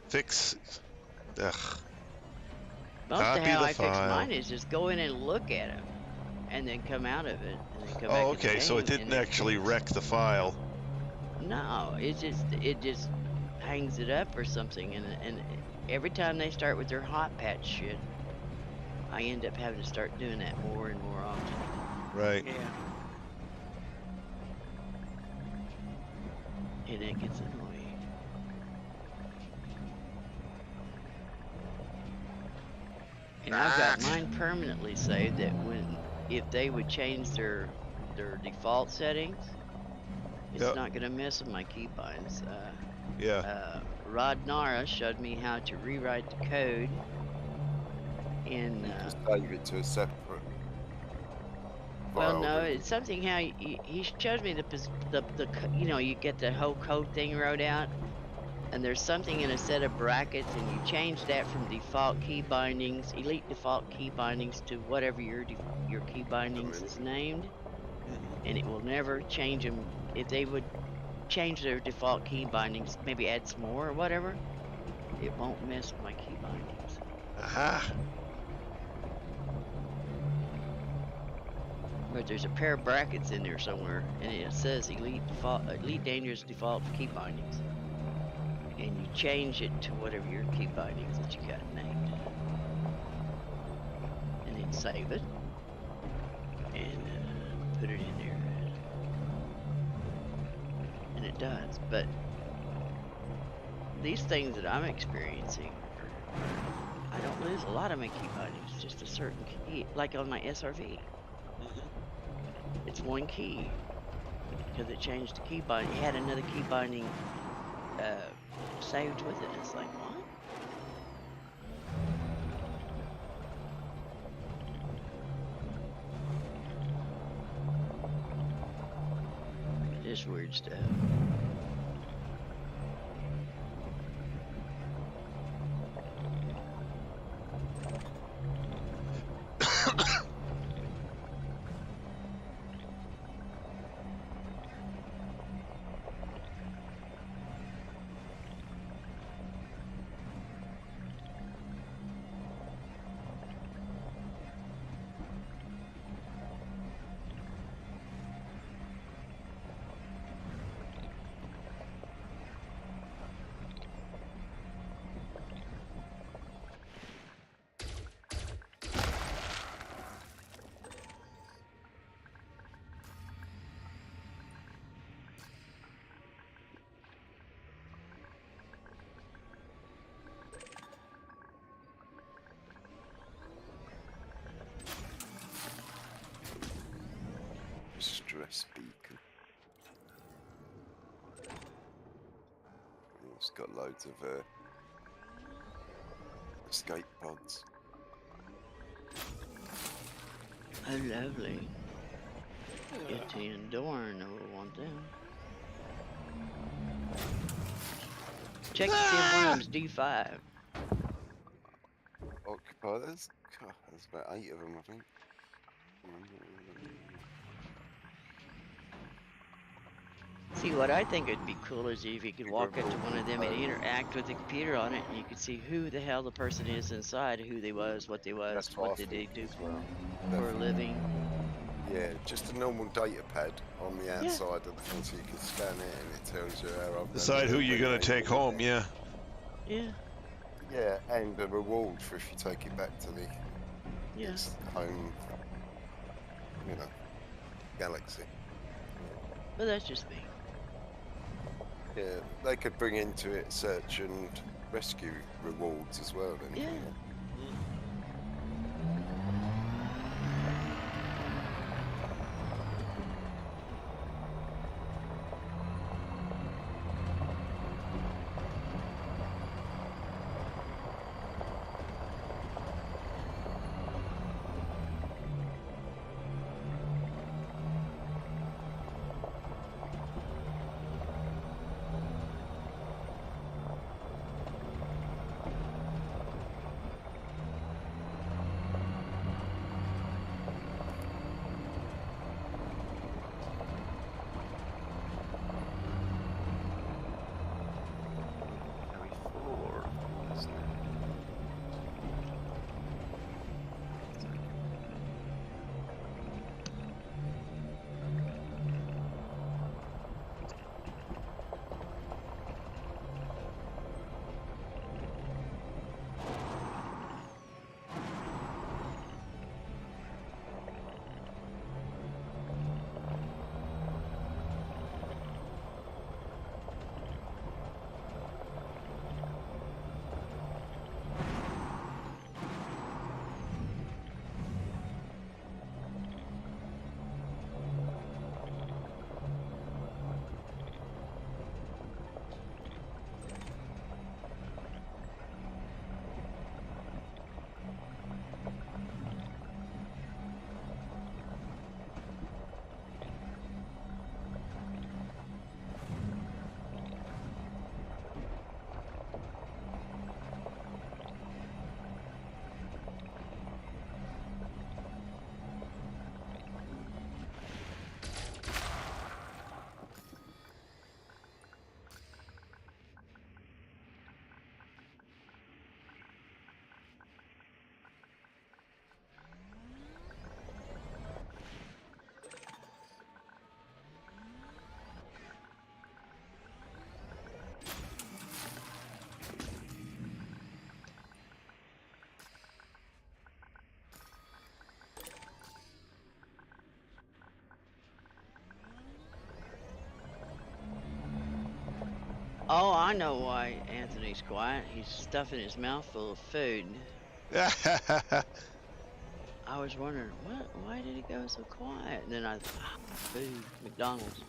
fix. Ugh. Most of how I fix mine is just go in and look at them, and then come out of it, and then come back. Oh, okay. So it didn't actually wreck the file. No, it just hangs it up or something, and every time they start with their hot patch shit, I end up having to start doing that more and more often. Right. Yeah. And it gets annoying. And I've got mine permanently saved that if they would change their default settings, it's not going to mess with my keybinds. Rod Nara showed me how to rewrite the code in. Just save it to a separate. Well, no, it's something how he showed me the you get the whole code thing wrote out, and there's something in a set of brackets, and you change that from default key bindings, elite default key bindings, to whatever your key bindings is named, and it will never change them. If they would change their default key bindings, maybe add some more or whatever, it won't mess with my key bindings. Aha. But there's a pair of brackets in there somewhere, and it says elite dangerous default key bindings, and you change it to whatever your key bindings that you got named, and then save it and put it in there. And it does, but these things that I'm experiencing, I don't lose a lot of my key bindings, just a certain key, like on my SRV. It's one key, because it changed the key binding. It had another key binding saved with it. It's like, what? Just weird stuff. Stress beacon. It's got loads of escape pods. Oh, lovely. 15 door, no one want them. Check to see if one of them's D5. Occupiers? God, there's about 8 of them, I think. See, what I think would be cool is if you could walk up to one of them and interact with the computer on it, and you could see who the hell the person is inside, who they was, what they was, what did they do for a living. Yeah, just a normal data pad on the outside of the thing, so you can scan it and it tells you how. Decide who you're going to take home, yeah. Yeah. Yeah, and a reward for if you take it back to the its home, you know, galaxy. But that's just me. Yeah, they could bring into it search and rescue rewards as well, then. Yeah. Oh, I know why Anthony's quiet. He's stuffing his mouth full of food. I was wondering, why did he go so quiet? And then I thought, food, McDonald's.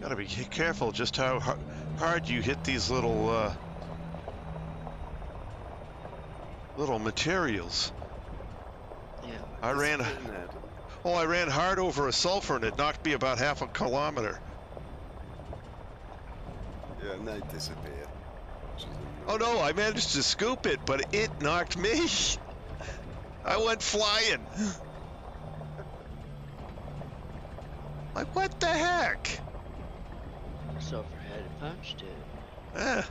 Gotta be careful just how hard you hit these little materials. Yeah. I ran hard over a sulfur and it knocked me about half a kilometer. Yeah, and they disappear. Oh no, I managed to scoop it, but it knocked me. I went flying. Like, what the heck? Sulfur had a punch to it. Yeah.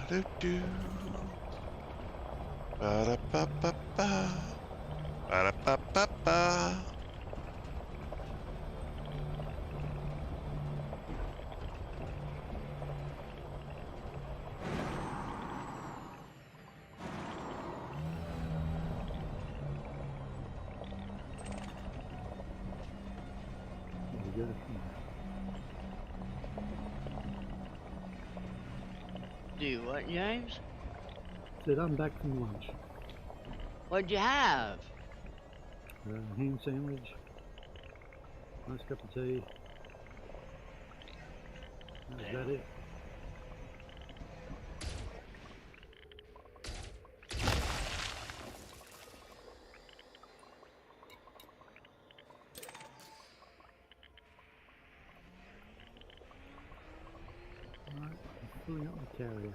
Do-do-do. Ba-da-ba-ba-ba. Ba-da-ba-ba-ba. Do what, James? Said I'm back from lunch. What'd you have? Ham sandwich, nice cup of tea. That was about it. Alright, I'm filling up my carrier.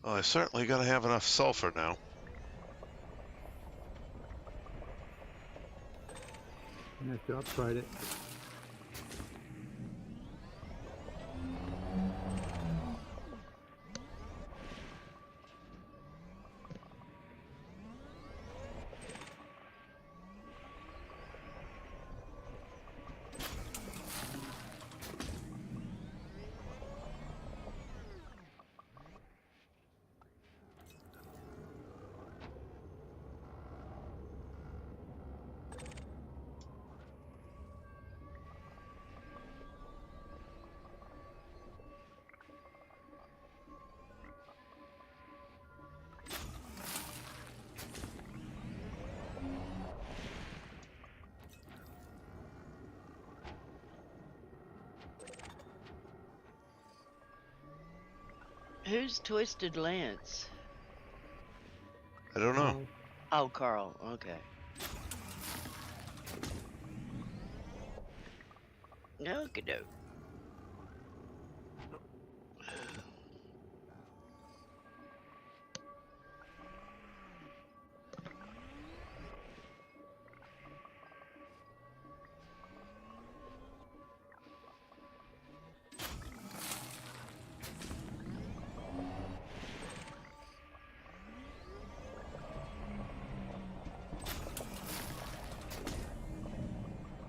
Well, I certainly gotta have enough sulfur now. I have to upgrade it. Who's Twisted Lance? I don't know. Oh, Carl. Okay. Okey-doke.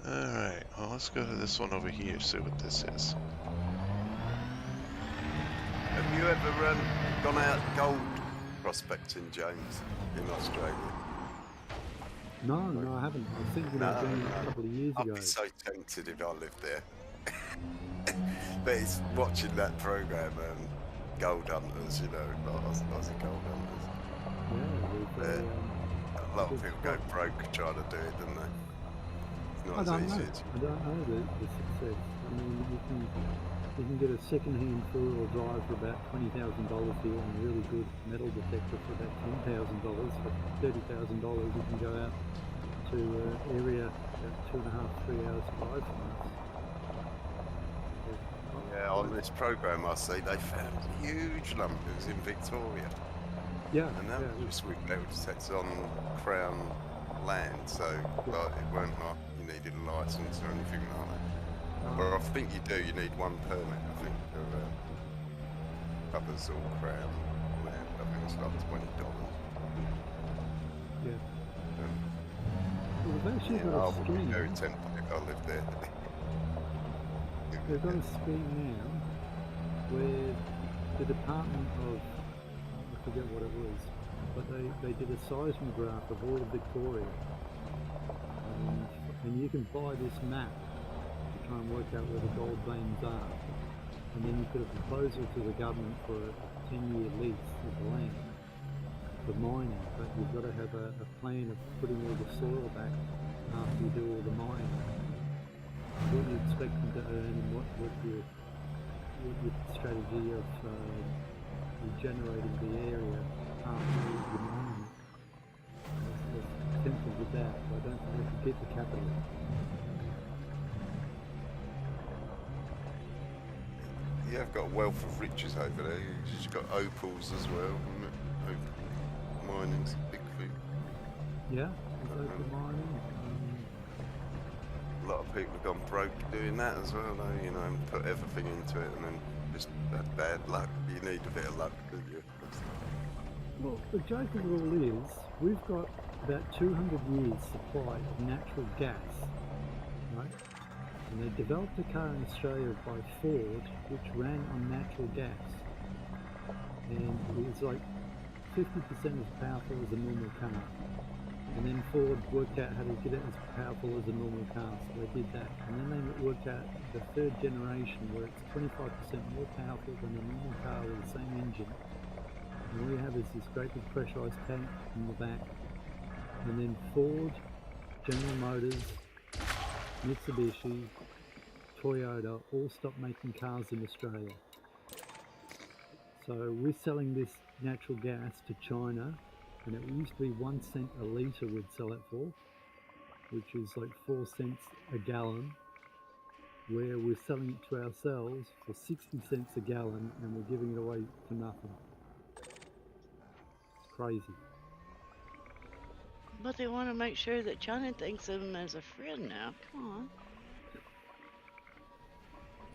Alright, well, let's go to this one over here, see what this is. Have you ever gone out gold prospecting, James, in Australia? No, I haven't. I was thinking about doing it a couple of years ago. I'd be so tempted if I lived there. But it's watching that program, Gold Hunters, you know, Aussie Gold Hunters. Yeah, a lot of people go broke trying to do it, don't they? I don't know the success. I mean, you can get a second-hand four-wheel drive for about $20,000 here, and a really good metal detector for about $10,000. For $30,000, you can go out to an area about 2.5-3 hours drive from us. Yeah, on this program I see they found huge lumpers in Victoria. Yeah. And that was just it's on Crown land, so like, it weren't like you needed a licence or anything like that. Well, I think you do, you need one permit, I think, for covers all Crown land. I think it's like $20. Yeah. Well, they've actually got a I would be scheme. very tempted if I lived there. They've got a scheme now where the Department of, I forget what it was, but they did a seismograph of all of Victoria. And you can buy this map to try and work out where the gold veins are. And then you put a proposal to the government for a 10-year lease of the land for mining, but you've got to have a plan of putting all the soil back after you do all the mining. What you expect them to earn and what your strategy of regenerating the area after the mining. It's tempted with that, but I don't think they can keep the capital. You have got a wealth of riches over there. You've got opals as well. Opal mining's a big thing. Yeah, there's opal mining. A lot of people have gone broke doing that as well, though, you know, and put everything into it and then just had bad luck. You need a bit of luck, don't you? Well, the joke of it all is, we've got about 200 years supply of natural gas, right? And they developed a car in Australia by Ford, which ran on natural gas. And it was like 50% as powerful as a normal car. And then Ford worked out how to get it as powerful as a normal car, so they did that. And then they worked out the third generation where it's 25% more powerful than a normal car with the same engine. And all you have is this great big pressurized tank in the back. And then Ford, General Motors, Mitsubishi, Toyota all stopped making cars in Australia. So we're selling this natural gas to China, and it used to be 1 cent a litre we'd sell it for, which is like 4 cents a gallon, where we're selling it to ourselves for 60 cents a gallon and we're giving it away for nothing. It's crazy. But they want to make sure that China thinks of them as a friend now. Come on.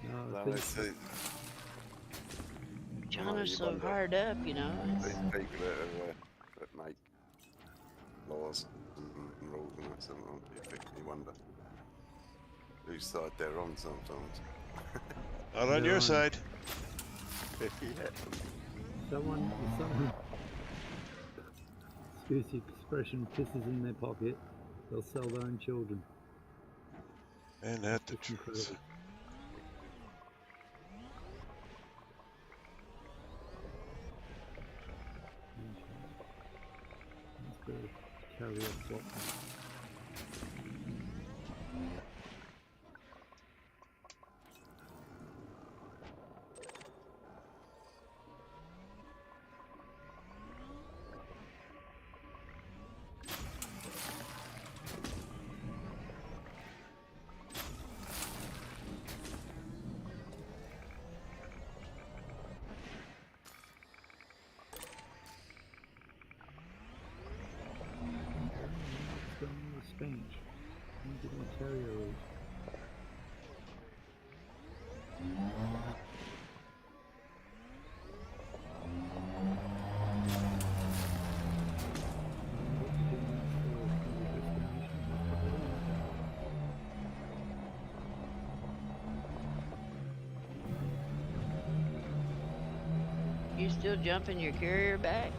No, I think China's so hard up, you know. These people that make laws and rules and that sort of thing, you wonder whose side they're on sometimes. Not on your side. Yeah. Someone, excuse the expression, pisses in their pocket, they'll sell their own children. And that's the truth. Carry a swap. Spanish. I'm getting a carrier route. You still jumping your carrier back?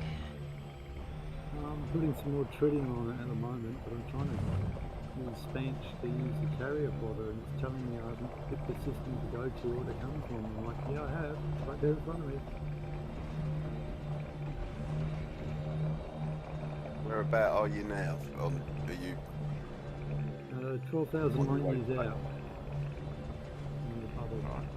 I'm putting some more treading on it at the moment, but I'm trying to use Spanch to use the carrier plotter, and it's telling me I haven't picked the system to go to or to come from. I'm like, yeah, I have. It's right there in front of me. Whereabout are you now? Are you 12,000 light years out. In the bubble. Right.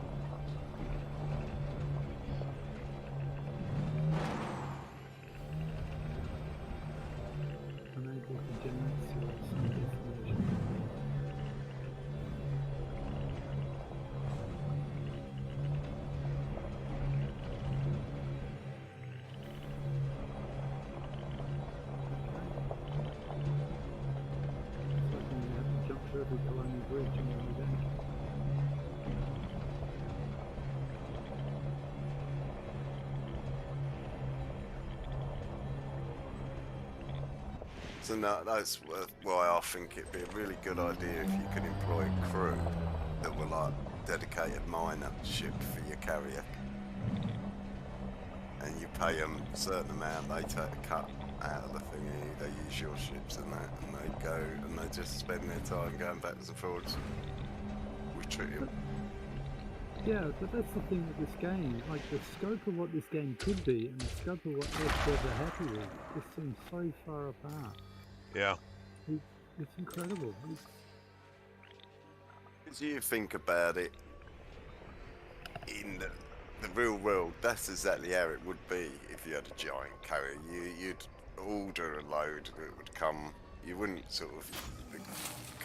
Unable to generate some information. perfect colonial bridge on the way back. So that's why I think it'd be a really good idea if you could employ a crew that were like dedicated miner ship for your carrier. And you pay them a certain amount, they take a cut out of the thingy, they use your ships and that, and they go and they just spend their time going backwards and forwards with tritium. Yeah, but that's the thing with this game. Like, the scope of what this game could be and the scope of what devs are happy with just seems so far apart. Yeah. It's incredible. As you think about it, in the real world, that's exactly how it would be if you had a giant carrier. You'd order a load that would come. You wouldn't sort of the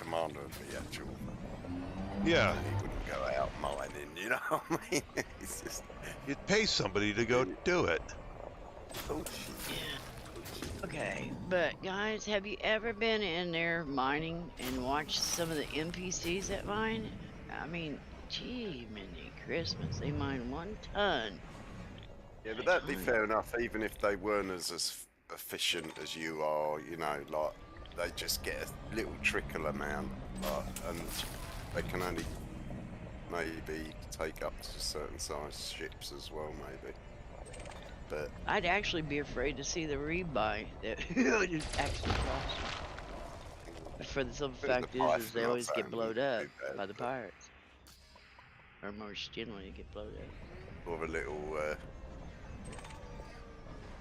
commander of the actual. Yeah. He wouldn't go out mining, you know what I mean? It's just. You'd pay somebody to go do it. Oh shit. Okay, but guys, have you ever been in there mining and watched some of the NPCs that mine? I mean, gee, mini Christmas, they mine 1 ton. Yeah, but that'd be fair enough, even if they weren't as efficient as you are, you know, like, they just get a little trickle amount, like, and they can only maybe take up to certain size ships as well, maybe. But I'd actually be afraid to see the rebuy that would actually cost you. But for the simple fact is they always get blowed up by the pirates. Or more generally get blowed up. Or a little,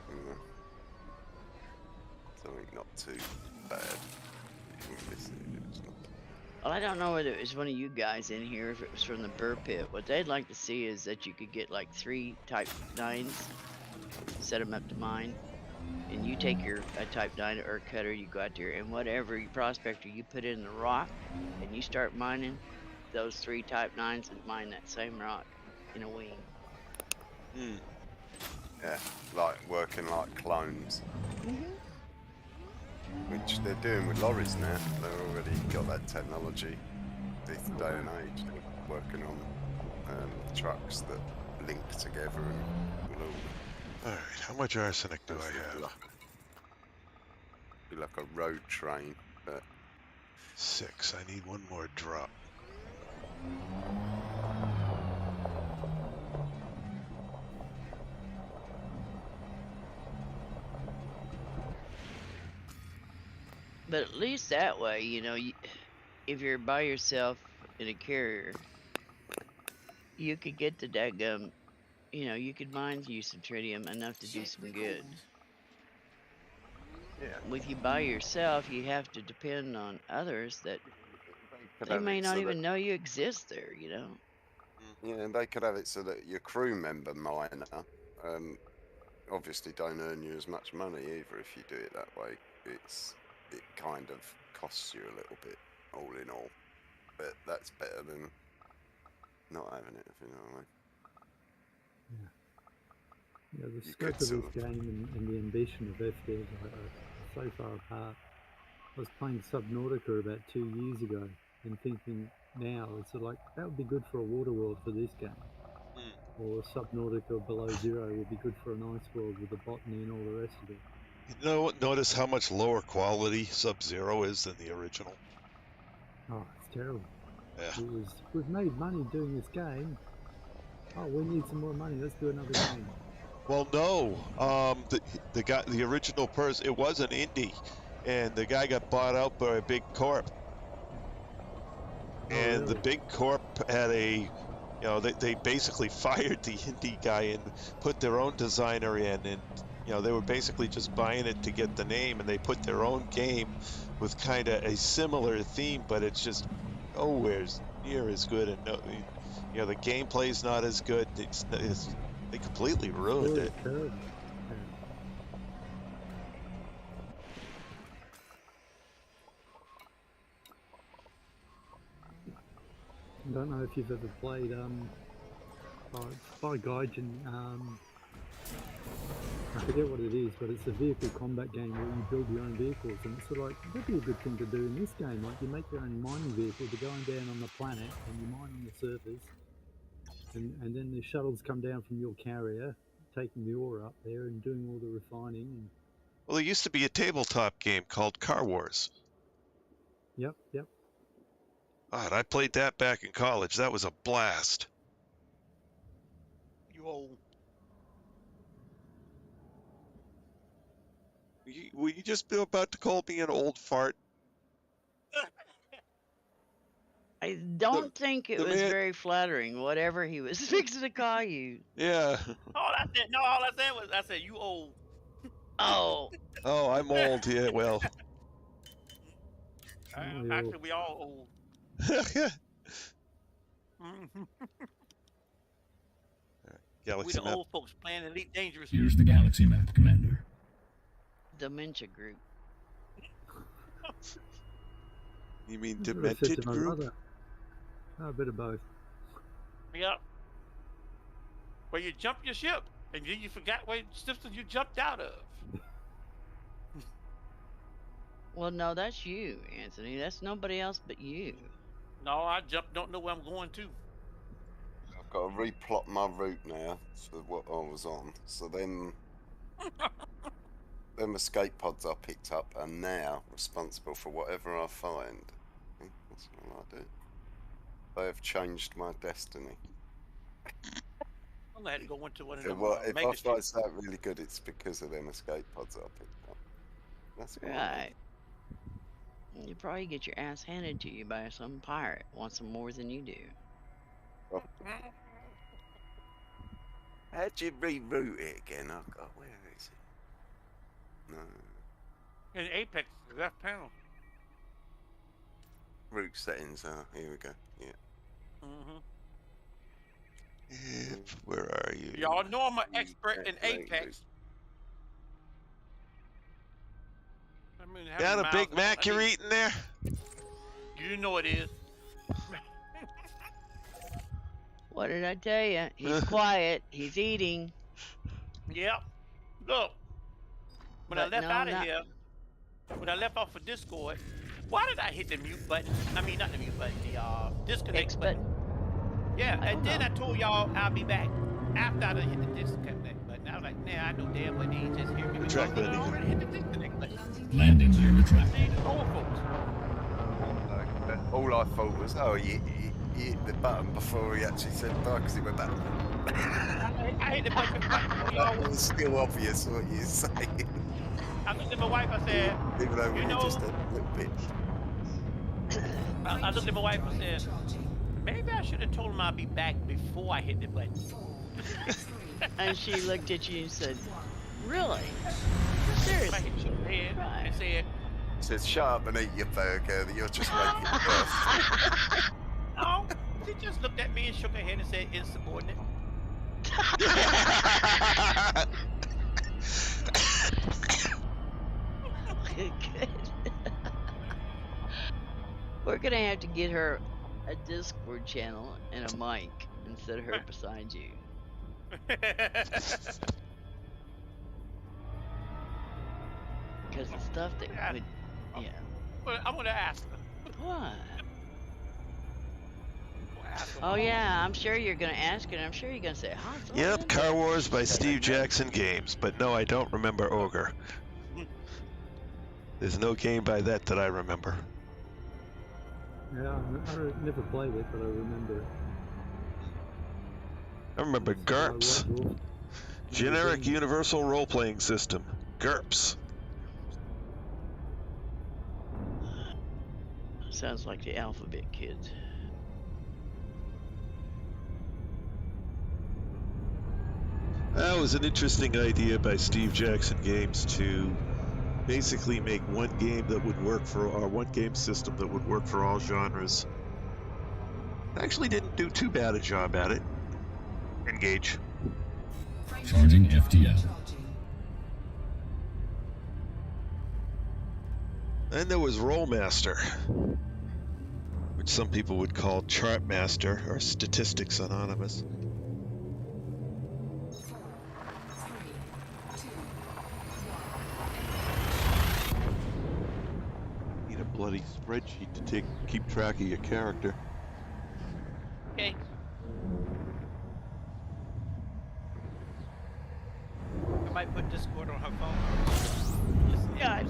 you know, something not too bad. Well, I don't know whether it was one of you guys in here, if it was from the burr pit. What they'd like to see is that you could get like 3 Type 9s, set them up to mine, and you take your Type 9 or cutter, you go out there, and whatever you prospector you put in the rock, and you start mining those 3 Type 9s and mine that same rock in a wing. Hmm. Yeah, like working like clones. Which they're doing with lorries now. They've already got that technology this day and age. They're working on trucks that link together and will all. Alright, how much arsenic do I have? Be like a road train, but 6. I need 1 more drop. But at least that way, you know, if you're by yourself in a carrier, you could get the daggum, you know, you could mine you some tritium enough to do some good. yeah. With you by yourself, you have to depend on others that they may not even know you exist there, you know. Yeah, and they could have it so that your crew member miner obviously don't earn you as much money either if you do it that way. It kind of costs you a little bit, all in all. But that's better than not having it, if you know what I mean. Yeah, the scope of this game and the ambition of FDev are so far apart. I was playing Subnautica about 2 years ago and thinking now, it's sort of like, that would be good for a water world for this game. Or Subnautica Below Zero would be good for an ice world with the botany and all the rest of it. You know, notice how much lower quality Sub-Zero is than the original? Oh, it's terrible. Yeah. We've made money doing this game. Oh, we need some more money. Let's do another game. Well, no. The original person, it was an indie, and the guy got bought out by a big corp. Oh, and really? the big corp had they basically fired the indie guy and put their own designer in, and they were basically just buying it to get the name, and they put their own game with kind of a similar theme, but it's just nowhere near as good, and the gameplay's not as good. They completely ruined it. Terrible. I don't know if you've ever played it's by Gaijin, I forget what it is, but it's a vehicle combat game where you build your own vehicles, and it's sort of like, that'd be a good thing to do in this game. Like, you make your own mining vehicle to go down on the planet, and you mine on the surface, and then the shuttles come down from your carrier, taking the ore up there and doing all the refining. And Well, there used to be a tabletop game called Car Wars. Yep. God, I played that back in college. That was a blast. You old. Were you just about to call me an old fart? I don't think it was very flattering, whatever he was fixing to call you. Yeah. All I said was, I said, you old. Oh. Oh, I'm old. Yeah, well. Actually, we all old. Galaxy We the map. old folks playing Elite Dangerous. Here's the galaxy map, Commander. Dementia group. You mean That's what I said demented to my group? brother. Oh, a bit of both. Yep. Where you jumped your ship, and then you forgot what system you jumped out of. Well, no, that's you, Anthony. That's nobody else but you. No, I jumped, don't know where I'm going to. I've got to replot my route now to what I was on. So then, them escape pods I picked up are now responsible for whatever I find. That's what I do. They have changed my destiny. I'm gonna have to go into one of So them. if I find something really good, it's because of them escape pods I picked up. That's what Right. You probably get your ass handed to you by some pirate. Wants them more than you do. Oh. How'd you reroute it again? Oh God, where is it? No. In Apex, left panel. Route settings. Here we go. Yeah. Where are you? Y'all know I'm an expert in Apex. I mean, Got a Big Mac you're eating there? You know it is. What did I tell you? He's quiet. He's eating. Yep. Look. When I left out of here, when I left off of Discord, why did I hit the mute button? I mean, not the mute button, the disconnect button. Yeah, and then I told y'all I'll be back after I hit the disconnect button. I was like, nah, I know damn well they just hear me because I already hit the disconnect button. Landing gear retracted. Old folks. All I thought was, oh, he hit the button before he actually said die because he went back. I hit the button before y'all It was still obvious what you're saying. I looked at my wife, I said, Even though you we know, just a little bit. I looked at my wife and said, maybe I should have told him I'd be back before I hit the button. And she looked at you and said, really? Seriously? Right. And said, says, shut up and eat your burger, you're just making it worse. No, she just looked at me and shook her head and said, insubordinate. Good. We're gonna have to get her a Discord channel and a mic instead of her beside you. Because the stuff that would, yeah. Well, I'm gonna ask her. What? Oh yeah, I'm sure you're gonna ask her, and I'm sure you're gonna say, "Huh?" Yep, Car Wars by Steve Jackson Games, but no, I don't remember Ogre. There's no game by that I remember. Yeah, I never played it, but I remember it. I remember GURPS. Generic Universal Role-Playing System. GURPS. Sounds like the Alphabet Kids. That was an interesting idea by Steve Jackson Games to basically make one game that would work for, or one game system that would work for all genres. Actually didn't do too bad a job at it. Engage. Charging FTL. And there was Rollmaster, which some people would call Chartmaster or Statistics Anonymous. Need a bloody spreadsheet to keep track of your character. Okay. I might put Discord on her phone. Yeah.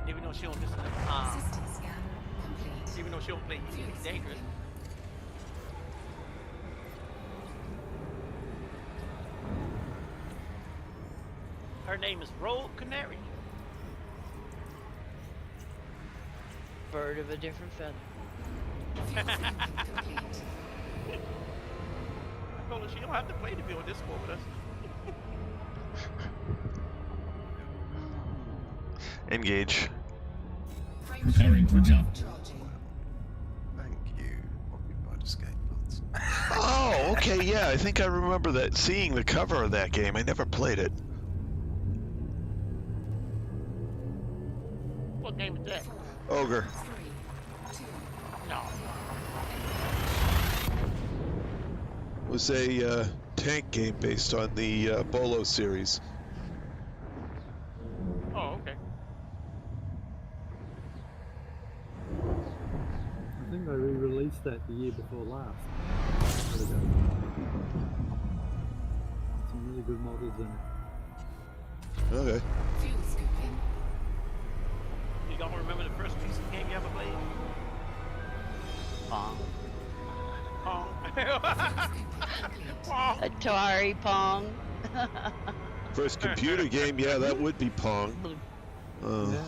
Even though she don't listen to even though she don't play Elite Dangerous. Her name is Rogue Canary. Bird of a different feather. I told her she don't have to play to be on Discord with us. Engage. Preparing for jump. Thank you. Occupied escape pods. Oh, okay, yeah. I think I remember that. Seeing the cover of that game. I never played it. What game is that? Ogre. No. It was a tank game based on the Bolo series. Oh, okay. I think they re-released that the year before last. Some really good models in it. Okay. Fuel scooping. You don't remember the first piece of game you ever played? Pong. Pong. Pong. Atari Pong. First computer game, yeah, that would be Pong. Yeah.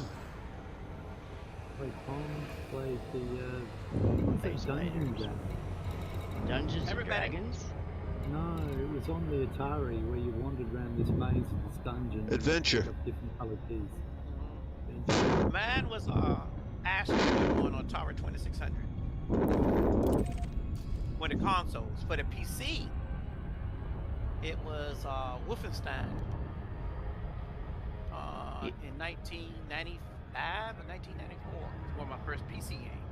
Played Pong, played the Dungeon game. Dungeons and Dragons? No, it was on the Atari where you wandered around this maze of this dungeon. Adventure. And different coloured keys. Mine was Ashley one on Tower 2600. When the consoles. For the PC, it was Wolfenstein in 1995 or 1994. It was one of my first PC games.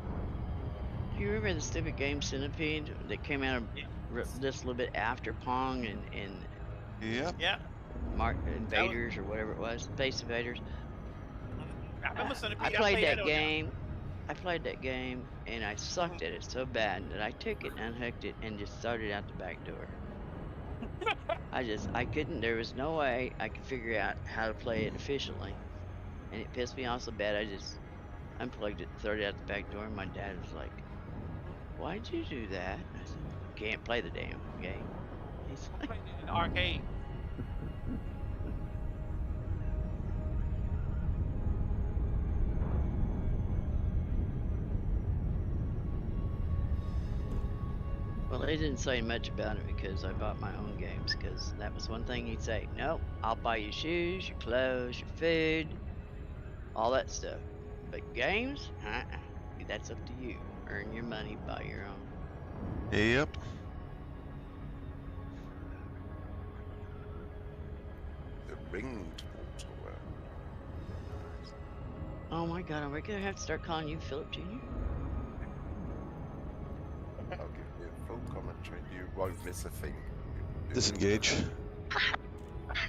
You remember the stupid game Centipede that came out just a little bit after Pong and Yep. Yeah. Mark Invaders or whatever it was, Space Invaders? I remember Centipede. I played that game. I played that game and I sucked at it so bad that I took it and unhooked it and just started out the back door. I couldn't, there was no way I could figure out how to play it efficiently. And it pissed me off so bad I just unplugged it and threw it out the back door, and my dad was like, "Why'd you do that?" I said, "Can't play the damn game." He's I like, played it in the arcade. well, they didn't say much about it because I bought my own games, because that was one thing he'd say, "Nope, I'll buy your shoes, your clothes, your food, all that stuff. But games? That's up to you. Earn your money, buy your own." Yep. The ringed water well. Oh my god, are we gonna have to start calling you Philip Jr.? I'll give you a full commentary. You won't miss a thing. Disengage.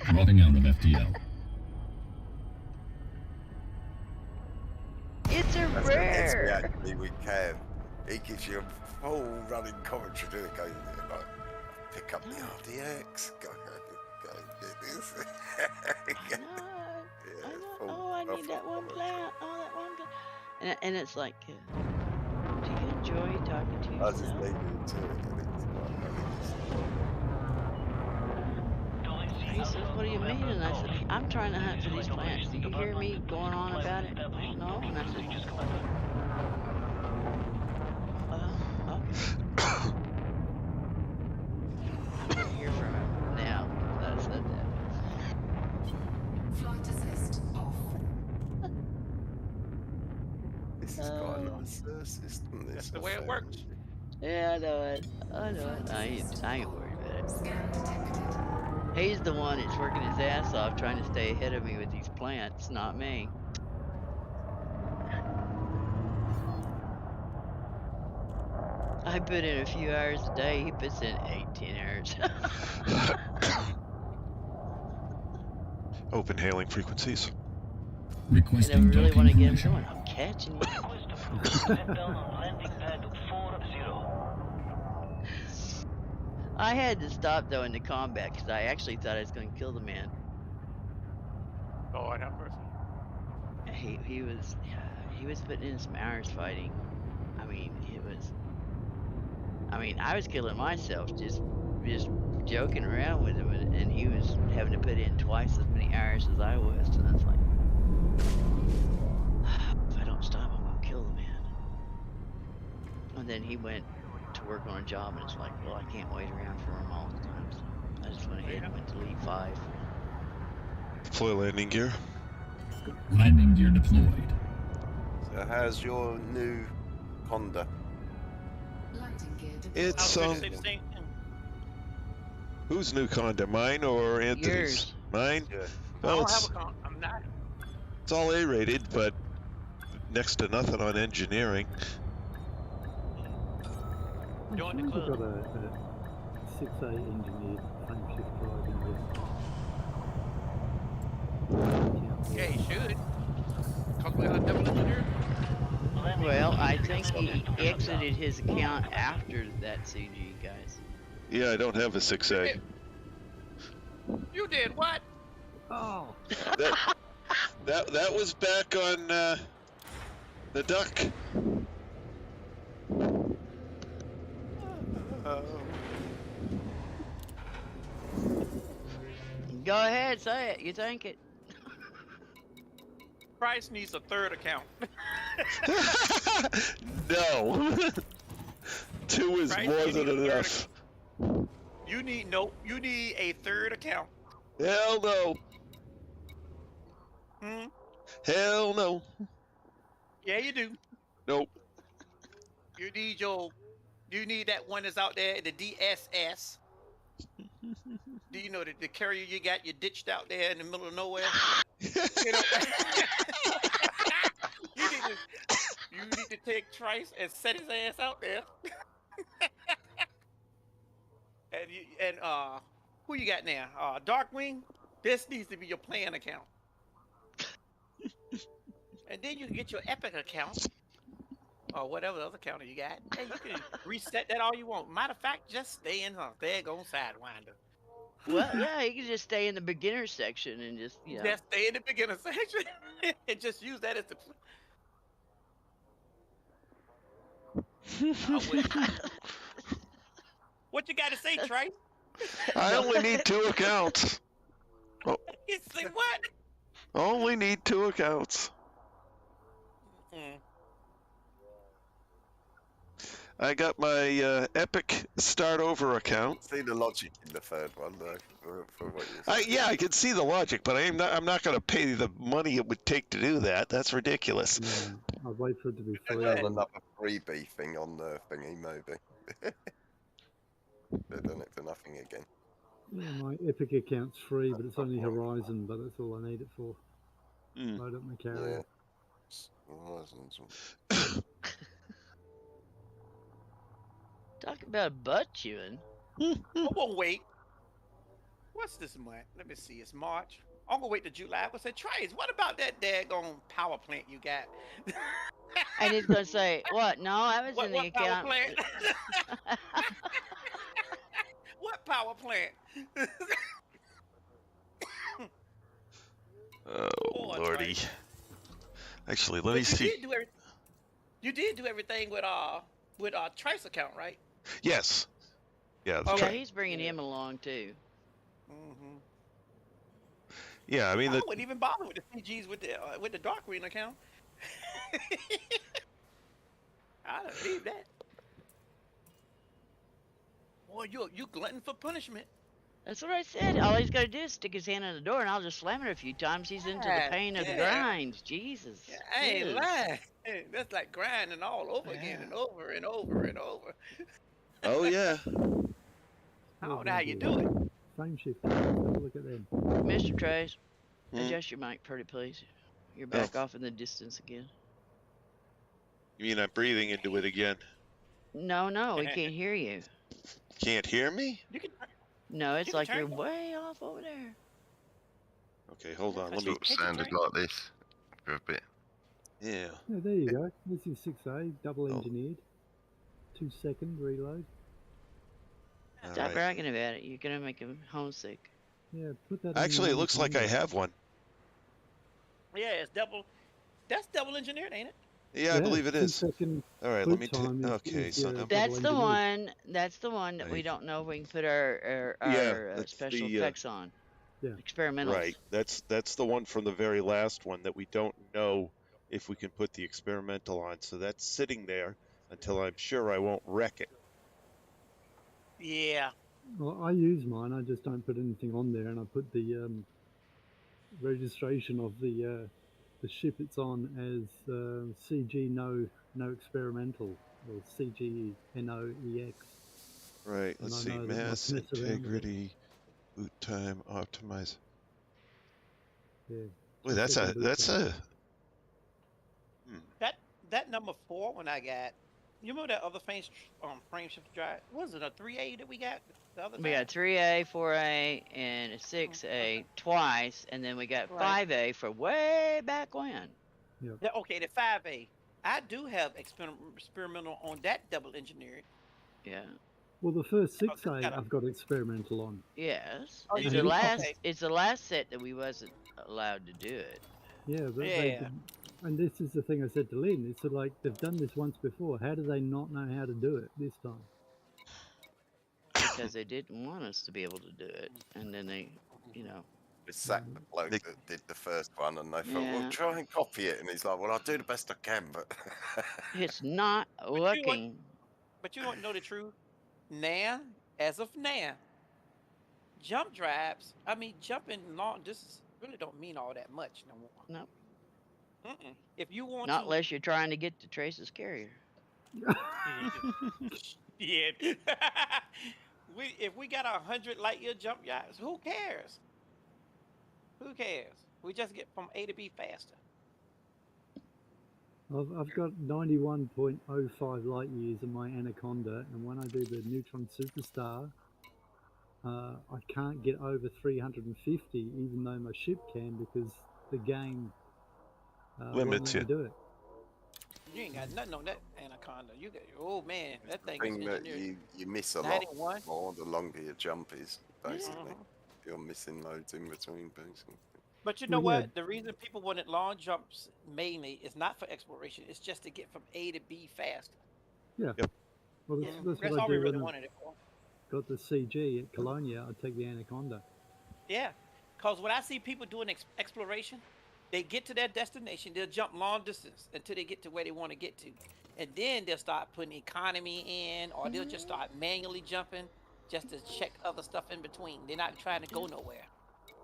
Dropping out of FTL. It's a That's rare! actually with Cam. He gives you a full running commentary to go like pick up the RDX, go get this. Oh, I need that one plant. Oh, that one plant. And it's like, do you enjoy talking to I was just yourself? leaving it to it. He says, "What do you mean?" And I said, "I'm trying to hunt for these plants. Do you hear me going on about it?" "Oh, no." And I said, "Well, okay." I'm gonna hear from him now that I said that. Flight assist off. This has got a nice system. That's the way it works. Yeah, I know it. I know it. I ain't worried about it. Scan detected. He's the one that's working his ass off trying to stay ahead of me with these plants, not me. I put in a few hours a day, he puts in 18 hours. Open hailing frequencies. Requesting I really want to docking get him permission. going. I'm catching you. I had to stop though in the combat because I actually thought I was going to kill the man. Lord have mercy. He was putting in some hours fighting. I mean, I was killing myself just joking around with him, and he was having to put in twice as many hours as I was, and I was like, if I don't stop, I'm gonna kill the man. And then he went to work on a job, and it's like, well, I can't wait around for him all the time, so I just went ahead and went to lead 5. Deploy landing gear. Landing gear deployed. So how's your new Honda? Landing gear deployed. It's I was gonna say the same thing. whose new Conda? Mine or Anthony's? Yours. Mine? Yeah. I Well, don't have it's, a con. I'm not. it's all A-rated, but next to nothing on engineering. I'm Join the sure we've club. got a 6A engineered frame shift drive in there. Yeah, he should. Cause we got a double engineer. Well, I think he exited his account after that CG, guys. Yeah, I don't have a 6A. You did what? Oh! That was back on the Duck. Go ahead, say it. You think it? Price needs a third account. No. 2 is Right, more you than need a third enough. You need a third account. Hell no. Hmm? Hell no. Yeah, you do. Nope. You need that one that's out there, the DSS. Do you know the carrier you got? You ditched out there in the middle of nowhere. You know, you need to take Trice and set his ass out there. and who you got now? Darkwing. This needs to be your plan account. And then you can get your Epic account. Or whatever other counter you got. And you can reset that all you want. Matter of fact, just stay in there goes Sidewinder. Well, yeah, you can just stay in the beginner section and just, you know. Just stay in the beginner section and just use that as the. What you got to say, Trey? I only need 2 accounts. Oh, You say what? only need 2 accounts. Mm. I got my Epic Start Over account. See the logic in the third one, though, for what you're saying. Yeah, I can see the logic, but I'm not going to pay the money it would take to do that. That's ridiculous. Yeah, I'd wait for it to be They've free. done another freebie thing on the thingy, maybe. They've done it for nothing again. Yeah, my Epic account's free, but it's only Horizon, but that's all I need it for. Mm. Load up my carrier. Horizons. Talk about butt chewing. I'm gonna wait. What's this month? Let me see. It's March. I'm gonna wait to July. I said, Trace, what about that daggone power plant you got? And he's gonna say, "What? No, I was in the What power account." plant? What power plant? Oh, Poor lordy. Trace. Actually, let But me see. You did do everything with Trace account, right? Yes. Yeah. Okay. Yeah, he's bringing him along too. Mm-hmm. Yeah. I mean, I wouldn't even bother with the CGs with the Darkwing account. I don't leave that. Boy, you glutton for punishment. That's what I said. All he's got to do is stick his hand in the door, and I'll just slam it a few times. He's into the pain of the grind. Jesus. Yeah, I ain't Yes. lying. That's like grinding all over again and over and over and over. oh yeah. I don't know how you do it. Frame shift. Have a look at them. Mr. Trace, Hmm? adjust your mic pretty please. You're back off in the distance again. You mean I'm breathing into it again? No, we can't hear you. Can't hear me? You can. No, it's You can like you're turn- way off over there. Okay, hold on. Let That's me. what sounded like this. for a bit. Yeah. Yeah, there you go. This is 6A, double engineered. 2-second reload. Stop bragging about it. You're gonna make him homesick. Yeah, put that. Actually, it looks like I have one. Yeah, it's double. That's double engineered, ain't it? Yeah, I believe it is. All right, let me take. Okay, so that's the one. That's the one that we don't know if we can put our special effects on. Yeah. Experimentals. Right. That's the one from the very last one that we don't know if we can put the experimental on. So that's sitting there until I'm sure I won't wreck it. Yeah. Well, I use mine. I just don't put anything on there, and I put the registration of the ship it's on as CG no experimental, or CG NOEX. Right. Let's see. Mass integrity, boot time, optimize. Yeah. Wait, that's a. That number 4 when I got. You remember that other frame shift drive? What was it, a 3A that we got the other time? We got 3A, 4A, and a 6A twice, and then we got 5A for way back when. Yep. Yeah, okay, the 5A. I do have experimental on that double engineered. Yeah. Well, the first 6A I've got experimental on. Yes. Oh, it's the last. It's the last set that we wasn't allowed to do it. Yeah, but and this is the thing I said to Lynn. It's like they've done this once before. How do they not know how to do it this time? Because they didn't want us to be able to do it, and then they, They sacked the bloke that did the first one, and they thought, well, try and copy it. And he's like, well, I'll do the best I can, but it's not working. But you want to know the truth? Now, as of now, jump drives, jumping long distance really don't mean all that much no more. No. If you want not unless you're trying to get to Trace's carrier. Yeah. If we got 100 light year jump drives, who cares? Who cares? We just get from A to B faster. I've got 91.05 light years in my Anaconda, and when I do the Neutron Superstar, I can't get over 350, even though my ship can, because the game limits you. Do it. You ain't got nothing on that Anaconda. You got, oh man, that thing is that you miss a lot more the longer your jump is, basically. You're missing loads in between, basically. But you know what? The reason people wanted long jumps mainly is not for exploration. It's just to get from A to B faster. Yeah. Yep. Well, that's all we really wanted it for. Got the CG at Colonia, I'd take the Anaconda. Yeah, because when I see people doing exploration, they get to their destination, they'll jump long distance until they get to where they want to get to. And then they'll start putting economy in, or they'll just start manually jumping just to check other stuff in between. They're not trying to go nowhere.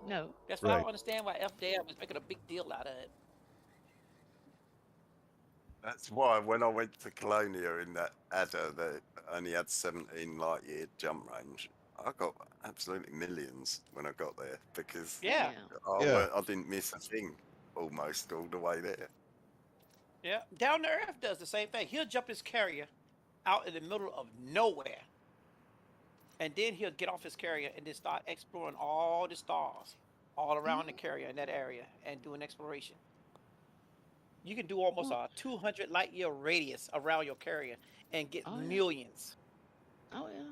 No. That's why I don't understand why FDM is making a big deal out of it. That's why when I went to Colonia in that adder that only had 17 light year jump range, I got absolutely millions when I got there because I didn't miss a thing almost all the way there. Yeah, Down to Earth does the same thing. He'll jump his carrier out in the middle of nowhere. And then he'll get off his carrier and then start exploring all the stars all around the carrier in that area and doing exploration. You can do almost a 200 light year radius around your carrier and get millions. Oh, yeah.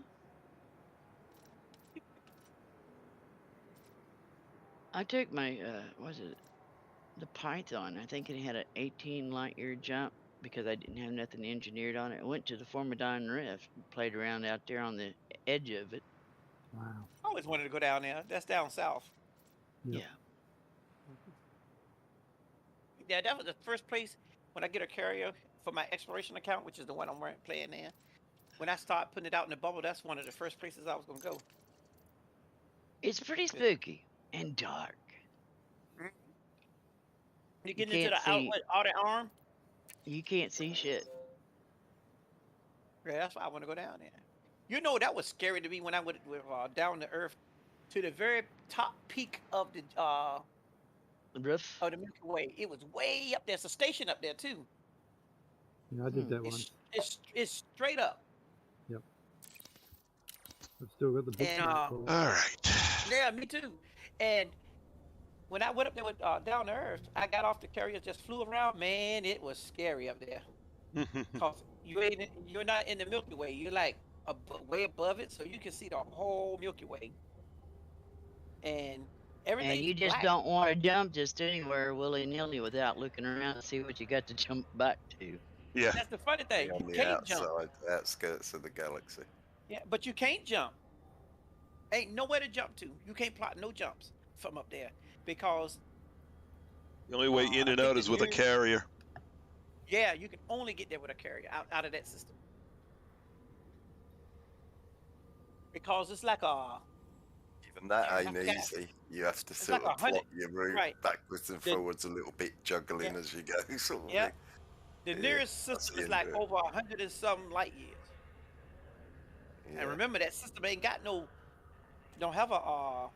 I took my, the Python. I think it had an 18 light year jump because I didn't have nothing engineered on it. I went to the Formidine Rift and played around out there on the edge of it. Wow. I always wanted to go down there. That's down south. Yep. Yeah. Yeah, that was the first place when I get a carrier for my exploration account, which is the one I'm playing in. When I start putting it out in the bubble, that's one of the first places I was going to go. It's pretty spooky and dark. You get into the outer arm? You can't see shit. Yeah, that's why I want to go down there. You know, that was scary to me when I went down to Earth to the very top peak of the roof of the Milky Way. It was way up there. It's a station up there too. Yeah, I did that once. It's straight up. Yep. I've still got the book. All right. Yeah, me too. And when I went up there with down to Earth, I got off the carrier, just flew around. Man, it was scary up there. Cause you're not in the Milky Way. You're like way above it, so you can see the whole Milky Way. And everything. And you just don't want to jump just anywhere willy-nilly without looking around to see what you got to jump back to. Yeah. That's the funny thing. On You the can't jump. outskirts of the galaxy. Yeah, but you can't jump. Ain't nowhere to jump to. You can't plot no jumps from up there because The only way in and out is with a carrier. Yeah, you can only get there with a carrier out of that system. Because it's like a... Even that ain't easy. You have to sort of plot your route backwards and forwards a little bit, juggling as you go, sort of thing. The nearest system is like over 100 and some light years. And remember, that system ain't got no... Don't have a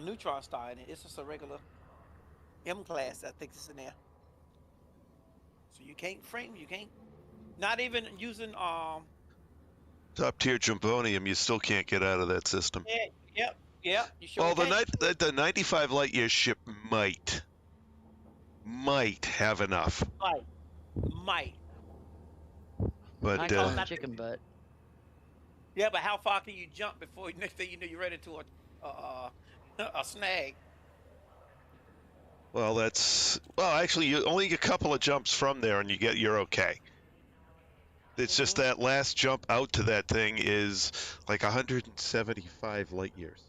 neutron star in it. It's just a regular M class, I think, is in there. So you can't frame, you can't, not even using top tier Jumbonium, you still can't get out of that system. Yeah. You sure well, the 95 light year ship might have enough. Might. I But call it chicken butt. Yeah, but how far can you jump before next thing you know you're ready to a snag? well, actually, you only a couple of jumps from there, and you're okay. It's just that last jump out to that thing is like 175 light years.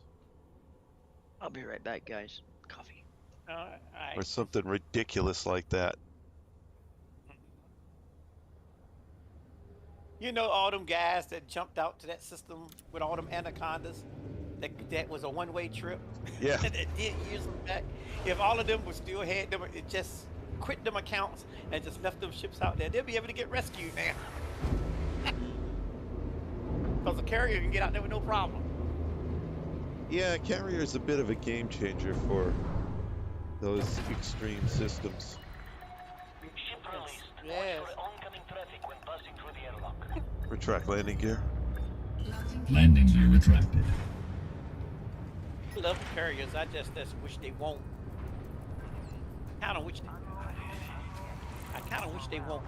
I'll be right back, guys. Coffee. All right. Or something ridiculous like that. You know all them guys that jumped out to that system with all them anacondas? That was a one-way trip. Yeah. That did years back. If all of them would still had them, it just quit them accounts and just left them ships out there, they'll be able to get rescued now. Because the carrier can get out there with no problem. Yeah, carrier's a bit of a game changer for those extreme systems. Ship released. Yes. Oncoming traffic when passing through the airlock. Retract landing gear. Landing gear retracted. I love the carriers. I just wish they won't. I kind of wish they won't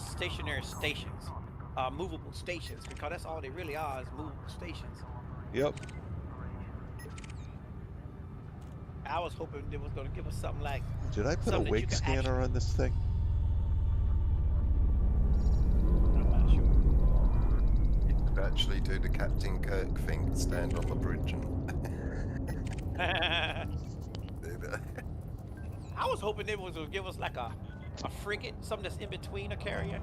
stationary stations, movable stations, because that's all they really are, is movable stations. Yep. I was hoping they was going to give us something like... Did I put a wake scanner on this thing? I'm not sure. You could actually do the Captain Kirk thing, stand on the bridge and... do that. I was hoping they was going to give us like a frigate, something that's in between a carrier,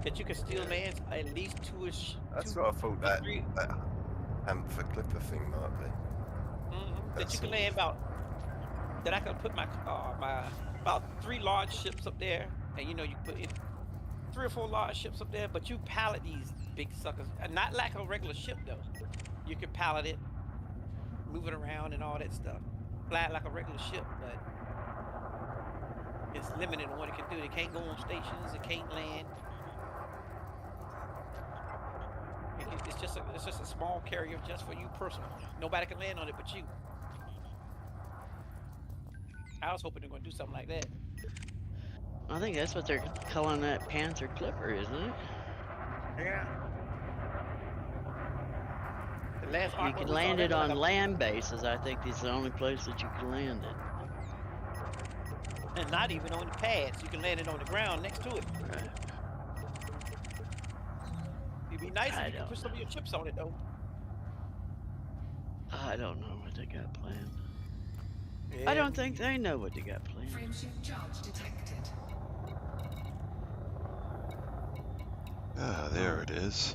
that you could still land at least two-ish. That's what I thought that Hamper Clipper thing might be. That you can land that I could put my about 3 large ships up there, and you know, you put in 3 or 4 large ships up there, but you pallet these big suckers, and not like a regular ship though. You can pallet it, move it around and all that stuff, fly it like a regular ship, but it's limited on what it can do. It can't go on stations, it can't land. It's just a small carrier just for you personally. Nobody can land on it but you. I was hoping they're going to do something like that. I think that's what they're calling that Panther Clipper, isn't it? Yeah. The last You can land it on land bases. I think it's the only place that you can land it. And not even on the pads. You can land it on the ground next to it. Right. It'd be nice if you could put some of your chips on it, though. I don't know what they got planned. Yeah. I don't think they know what they got planned. Frameshift charge detected. Ah, there it is.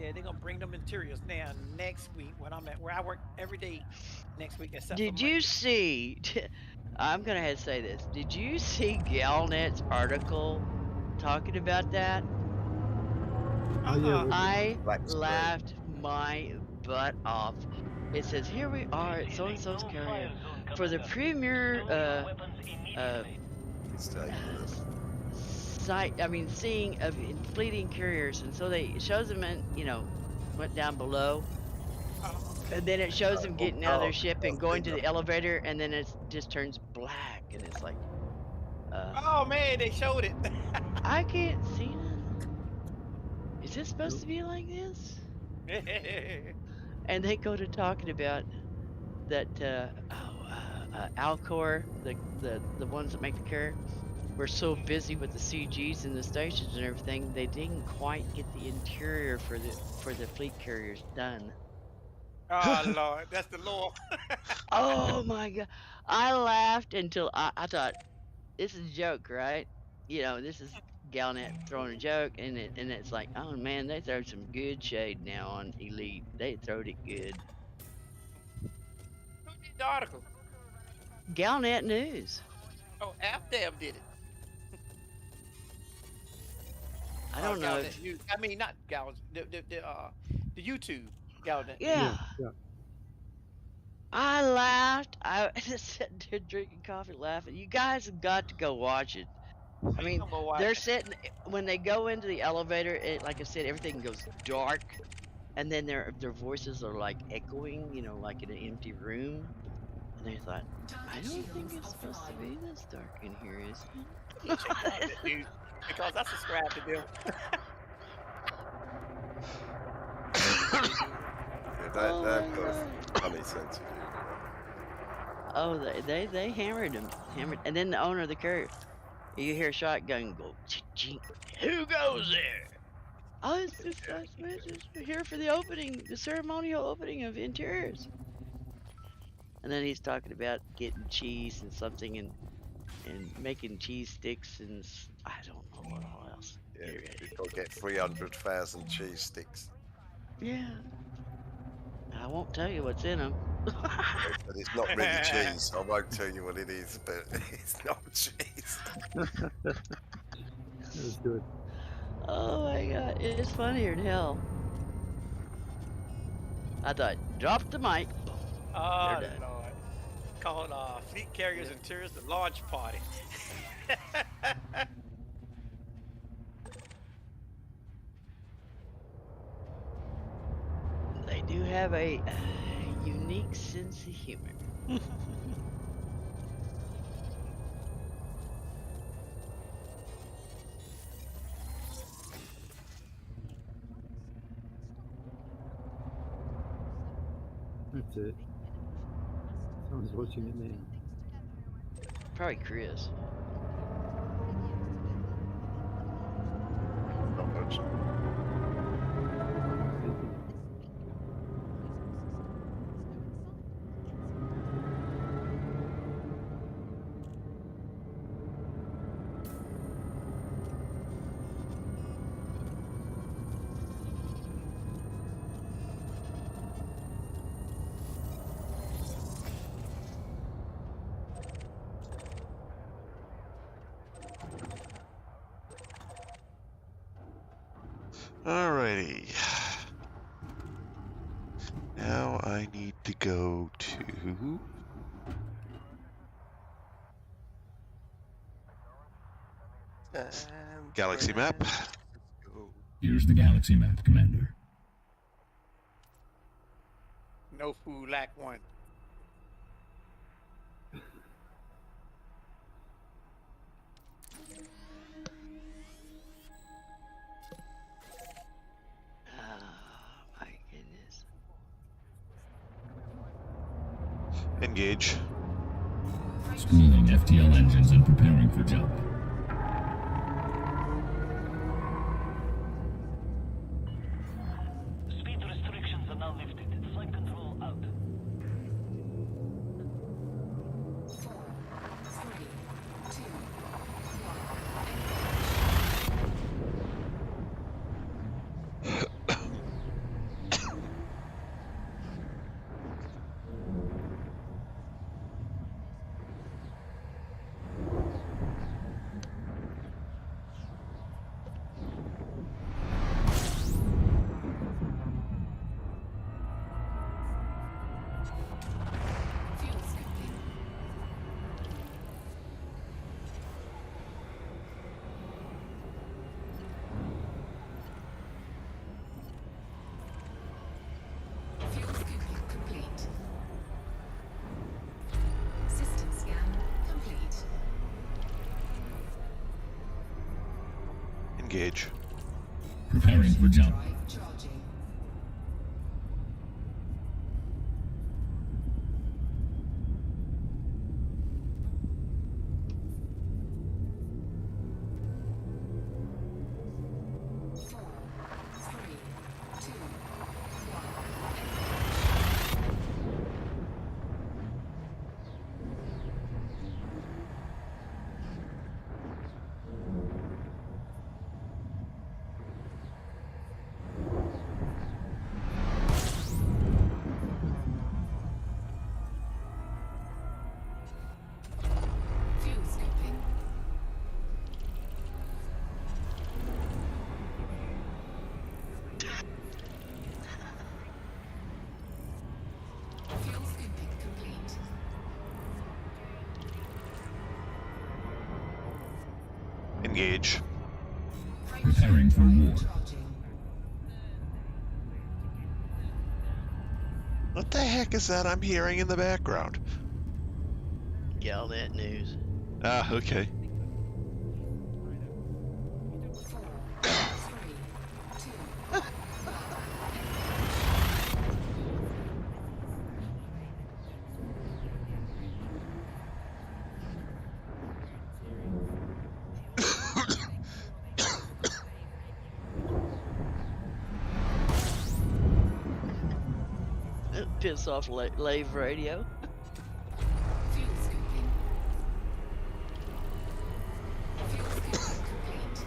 Yeah, they're gonna bring them interiors now next week when I'm at where I work every day next week. Except Did you see? I'm gonna have to say this. Did you see Galnet's article talking about that? Oh, yeah, I laughed my butt off. It says, here we are at so-and-so's carrier for the premier seeing of fleeting carriers, and so it shows them in, went down below, And then it shows them getting out of their ship and going to the elevator, and then it just turns black, and it's like, oh man, they showed it. I can't see nothing. Is this supposed to be like this? And they go to talking about that Alcor, the ones that make the car, were so busy with the CGs and the stations and everything, they didn't quite get the interior for the fleet carriers done. Oh Lord, that's the Lord. Oh my God. I laughed until I thought, this is a joke, right? You know, this is Galnet throwing a joke, and it's like, oh man, they throw some good shade now on Elite. They throwed it good. Who did the article? Galnet News. Oh, Afdam did it. I don't know. I mean, not Gal. The YouTube Galnet. Yeah. I laughed. I just sitting there drinking coffee, laughing. You guys have got to go watch it. I mean, they're sitting when they go into the elevator. Like I said, everything goes dark, and then their voices are like echoing, you know, like in an empty room. And they thought, I don't think it's supposed to be this dark in here, is it? Dude, because I subscribe to them. They've got a funny sense of humor. Oh, they hammered him, and then the owner of the carrier, you hear a shotgun go, ching. Who goes there? Oh, it's just us. We're just here for the opening, the ceremonial opening of interiors. And then he's talking about getting cheese and something, and making cheese sticks, and I don't know what all else. Yeah, you've got to get 300,000 cheese sticks. Yeah. I won't tell you what's in them. But it's not really cheese. I won't tell you what it is, but it's not cheese. That was good. Oh my God, it's funnier than hell. I thought, drop the mic. Oh Lord. Called Fleet Carriers and Tourists the launch party. They do have a unique sense of humor. That's it. Someone's watching it now. Probably Chris. Not much. Alrighty. Now I need to go to... Galaxy map. Here's the galaxy map, Commander. No food lack one. My goodness. Engage. Screening FTL engines and preparing for jump. Speed restrictions are now lifted. Flight control out. 4, 3, 2, 1. Engage. Preparing for jump. Drive charging. Fuel skipping. Fuel skipping complete. Engage. Preparing for war. Charging. What the heck is that I'm hearing in the background? Galnet news. Ah, okay. 4, 3, 2, Piss off Lave Radio. fuel skipping. Fuel skipping complete.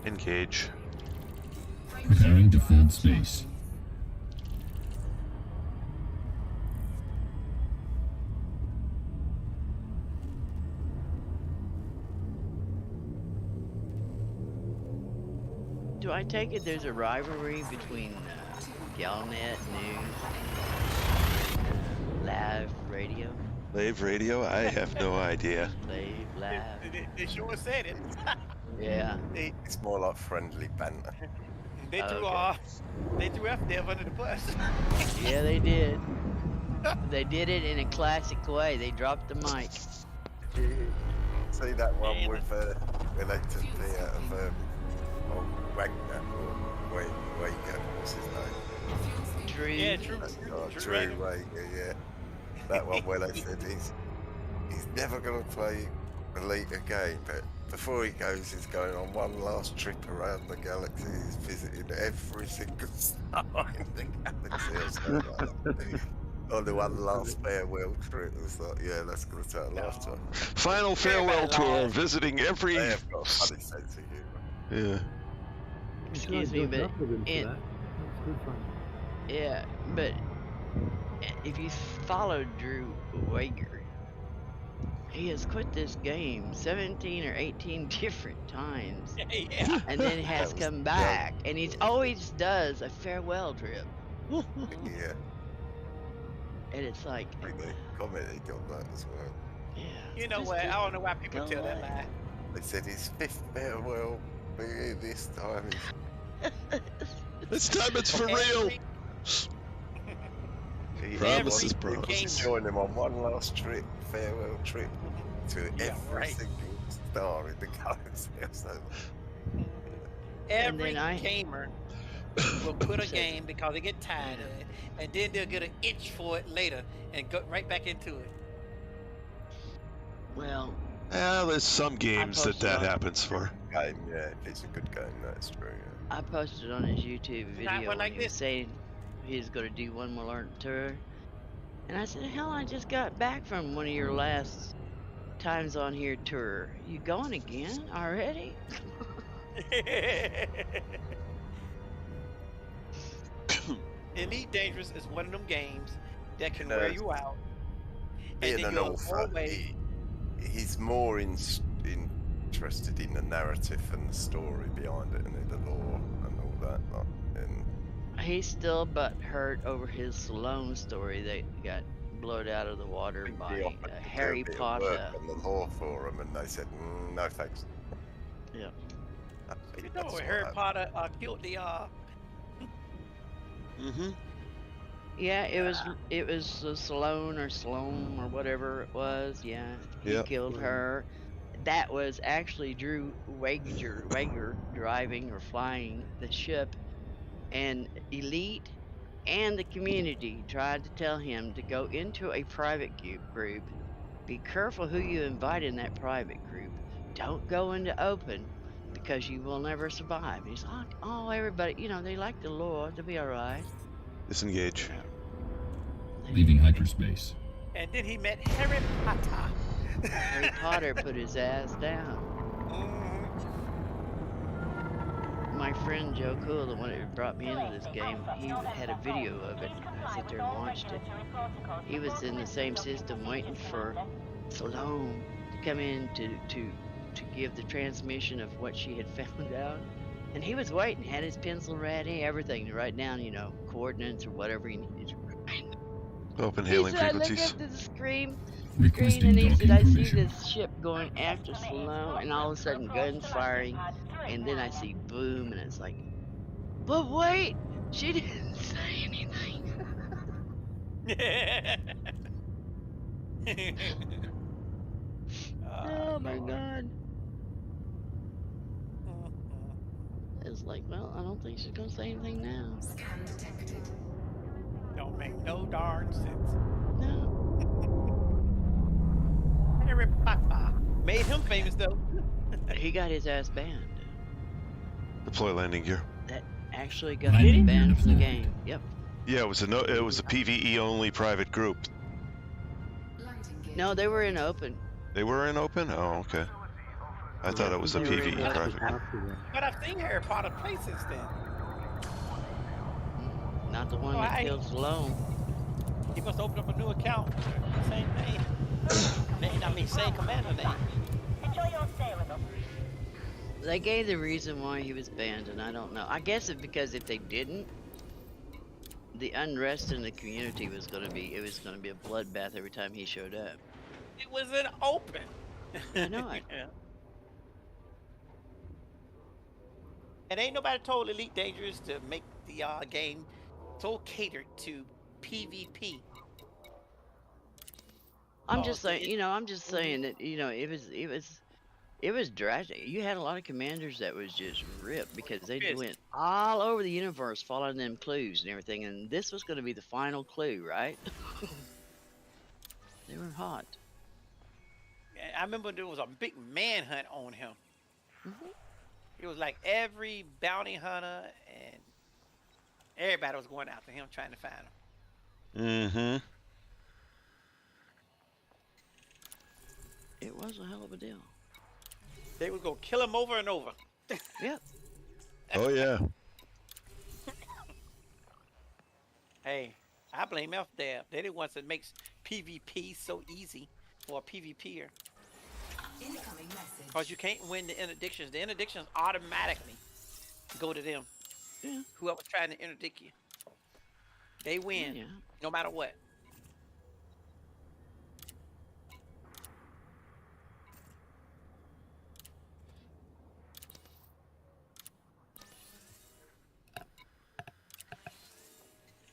Engage. Preparing to fold space. Do I take it there's a rivalry between Galnet News and Live Radio? Lave Radio? I have no idea. Lave Live. They sure said it. Yeah. It's more like friendly banter. They threw Okay. they threw FDev under the bus. Yeah, they did. They did it in a classic way. They dropped the mic. See that one with where they took the old Wagner or Waker, what's his name? Drew. Yeah, true. Drew Waker, yeah. That one where they said he's never going to play Elite again, but before he goes, he's going on one last trip around the galaxy. He's visiting every single star in the galaxy or something like that. On the one last farewell trip, it was like, yeah, that's going to take a lifetime. Final farewell tour, visiting every... They have got a funny sense of humour. Yeah. Excuse me, but in, That's good fun. yeah, but if you follow Drew Wager, he has quit this game 17 or 18 different times, Yeah. and then has That was come back, and he always does a farewell trip. Yeah, And it's like, I think they commented on that as well. yeah. You know just what? do- I don't know why people go tell that away. lie. They said his fifth farewell be here this time. This time it's for real. Promises, He wants promises. to join him on one last trip, farewell trip, to Yeah, every right. single star in the galaxy. So, Every then I- gamer will put a Said- game because they get tired of it, and then they'll get an itch for it later and go right back into it. Well, There's some games that posted on- happens for. game, yeah, if it's a good game, that's true. Yeah. I posted on his YouTube Not video one when like he was this. saying he was going to do one more tour. And I said, hell, I just got back from one of your last times on here tour. You going again already? Elite Dangerous is one of them games that can No, wear you out. Being then an you'll author, always- he's more interested in the narrative and the story behind it and the lore and all that. And He's still butthurt over his Salome story that got blown out of the water he by offered to do a Harry bit of Potter. work on the lore for him, and they said, no thanks. Yeah. You know, when Harry Potter killed the Mm-hmm. Yeah, it was Sloan or whatever it was. Yeah, he Yep. killed her. That was actually Drew Wager driving or flying the ship, and Elite and the community tried to tell him to go into a private group. Be careful who you invite in that private group. Don't go into open because you will never survive. And he's like, oh, everybody, they like the Lord. They'll be all right. Disengage. Leaving hyperspace. And then he met Harry Potter. Harry Potter put his ass down. My friend Joe Cool, the one that brought me into this game, he had a video of it. I sit there and watched it. He was in the same system waiting for Salome to come in to give the transmission of what she had found out. And he was waiting, had his pencil ready, everything to write down, coordinates or whatever he needed to write. Open hailing He said, I look frequencies. up to the screen, Requesting and he said, docking I see permission. this ship going after Salome, and all of a sudden guns firing, and then I see boom, and it's like, but wait, she didn't say anything. Oh my God. It's like, well, I don't think she's gonna say anything now. Scan detected. Don't make no darn sense. No. Harry Potter made him famous though. He got his ass banned. Deploy landing gear. That actually got Landing him gear banned from the deployed. game. Yep. Yeah, it was a PVE only private group. Landing gear. No, they were in open. They were in open? Oh, okay. I thought it was a They were in PVE open. private. But I've seen Harry Potter play since then. Not the one that killed Salome. He must open up a new account. Same name. Same commander name. Enjoy your stay with us. They gave the reason why he was banned, and I don't know. I guess it's because if they didn't, the unrest in the community was gonna be a bloodbath every time he showed up. It was an open. I know it. Yeah. And ain't nobody told Elite Dangerous to make the game so catered to PvP. I'm just saying, that, it was drastic. You had a lot of commanders that was just ripped because they went all over the universe following them clues and everything, and this was going to be the final clue, right? They were hot. I remember there was a big manhunt on him. It was like every bounty hunter and everybody was going after him trying to find him. Mm-hmm. It was a hell of a deal. They would go kill him over and over. Yep. Oh, yeah. Hey, I blame FDev. They're the ones that makes PvP so easy for a PvPer. Incoming message. Because you can't win the interdictions. The interdictions automatically go to them. Yeah. Whoever's trying to interdict you. They win, Yeah. no matter what.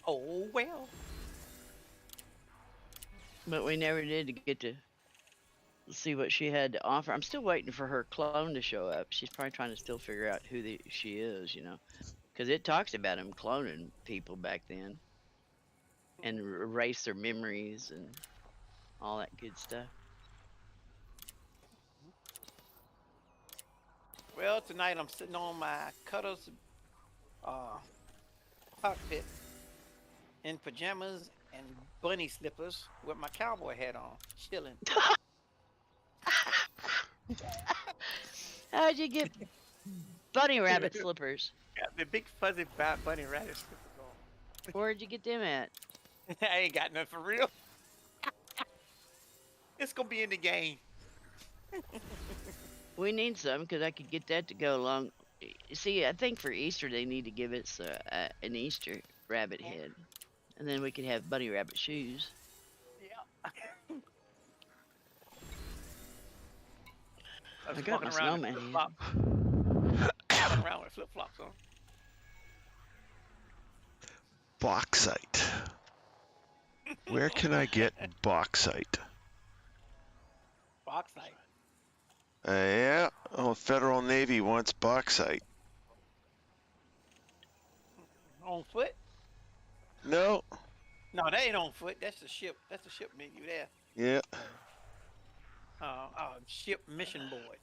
Oh, well. But we never did get to see what she had to offer. I'm still waiting for her clone to show up. She's probably trying to still figure out who she is, because it talks about him cloning people back then and erase their memories and all that good stuff. Well, tonight I'm sitting on my Cutter's cockpit in pajamas and bunny slippers with my cowboy hat on, chilling. How'd you get bunny rabbit slippers? Got the big fuzzy bunny rabbit slippers on. Where'd you get them at? I ain't got nothing for real. It's gonna be in the game. We need some because I could get that to go along. See, I think for Easter they need to give us an Easter rabbit head, and then we could have bunny rabbit shoes. Yeah. I got my snowman here. Walking around with flip flops on. bauxite. Where can I get bauxite? Bauxite. Yeah. Oh, Federal Navy wants bauxite. On foot? No. No, that ain't on foot. That's the ship. That's the ship menu there. Yeah. Ship mission board.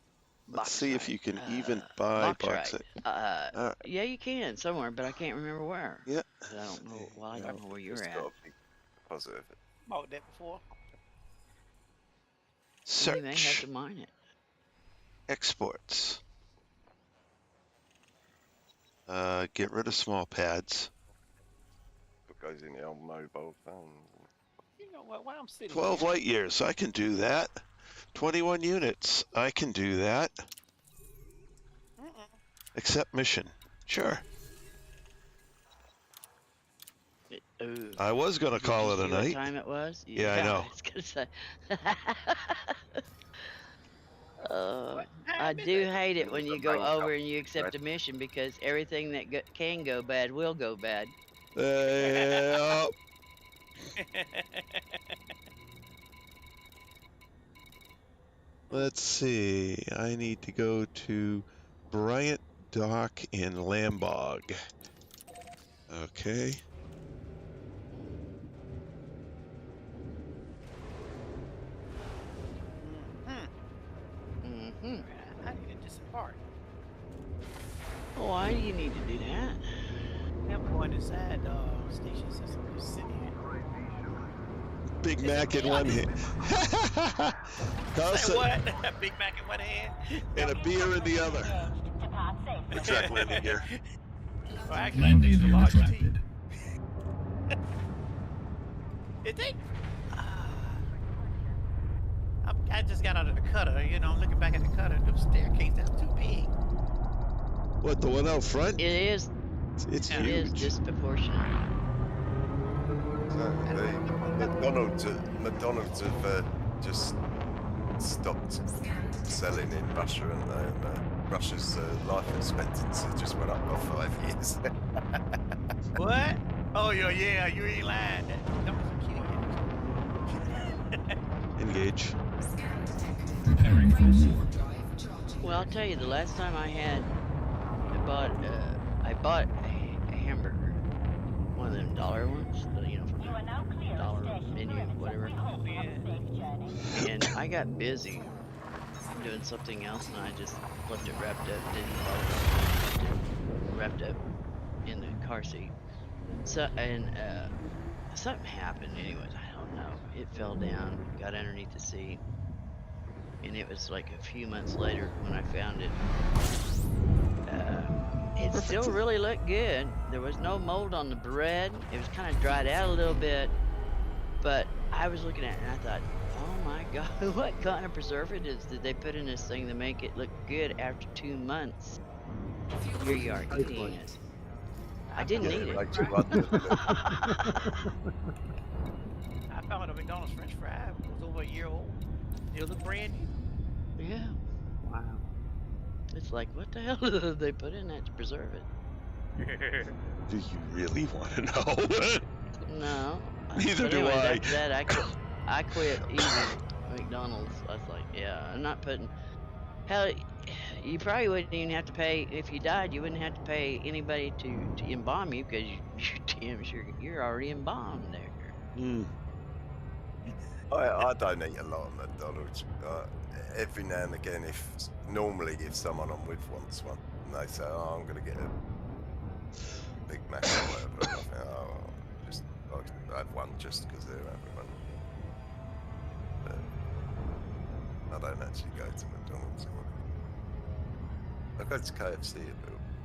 Let's see if you can even buy bauxite. Right. Yeah, you can somewhere, but I can't remember where. Yeah. I don't know. Well, I don't know where you're at. Got a big deposit of it. Bought that before. Search. You may have to mine it. Exports. Get rid of small pads. What goes in the old mobile phone? You know what? While I'm sitting 12 here, light years. I can do that. 21 units. I can do that. Accept mission. Sure. I was going to call it a night. What time it was? Yeah, I know. I was going to say. I do hate it when you go over and you accept a mission because everything that can go bad will go bad. Let's see. I need to go to Bryant Dock in Lambog. Okay. I need to disembark. Why do you need to do that? I'm going inside station system. Just sitting here. Big Mac in one hand. Say what? Big Mac in one hand. And a beer in the other. Depart safely. Track landing gear. Landing gear retracted. You think? I just got out of the cutter, you know, I'm looking back at the cutter, the staircase, that's too big. What, the one out front? It is. It's It is huge. disproportionate. McDonald's have just stopped selling in Russia, and Russia's life expectancy just went up by 5 years. What? Oh, yeah, you ain't lying. That was a kid. Engage. Preparing for war. Well, I'll tell you, the last time I bought a hamburger, one of them dollar ones, you know, from You are now clear of dollar station menu, perimeter. whatever. We hope you have a safe journey. And I got busy doing something else, and I just left it wrapped up, didn't bother, left it wrapped up in the car seat. So, and something happened anyways, I don't know. It fell down, got underneath the seat, and it was like a few months later when I found it. It still really looked good. There was no mold on the bread. It was kind of dried out a little bit, but I was looking at it and I thought, oh my God, what kind of preservatives did they put in this thing to make it look good after 2 months? Here you are eating it. I didn't eat it. I found a McDonald's French fry. It was over a year old. It looked brand new. Yeah. Wow. It's like, what the hell did they put in that to preserve it? Do you really want to know? No. Neither But do anyways, I. After that, I quit eating McDonald's. I was like, yeah, I'm not putting. Hell, you probably wouldn't even have to pay if you died. You wouldn't have to pay anybody to embalm you because you're damn sure you're already embalmed there. I don't eat a lot of McDonald's. Every now and again, if someone I'm with wants one, and they say, "Oh, I'm going to get a Big Mac or whatever," I think, "Oh, I have one just because they're having one." But I don't actually go to McDonald's or whatever. I go to KFC a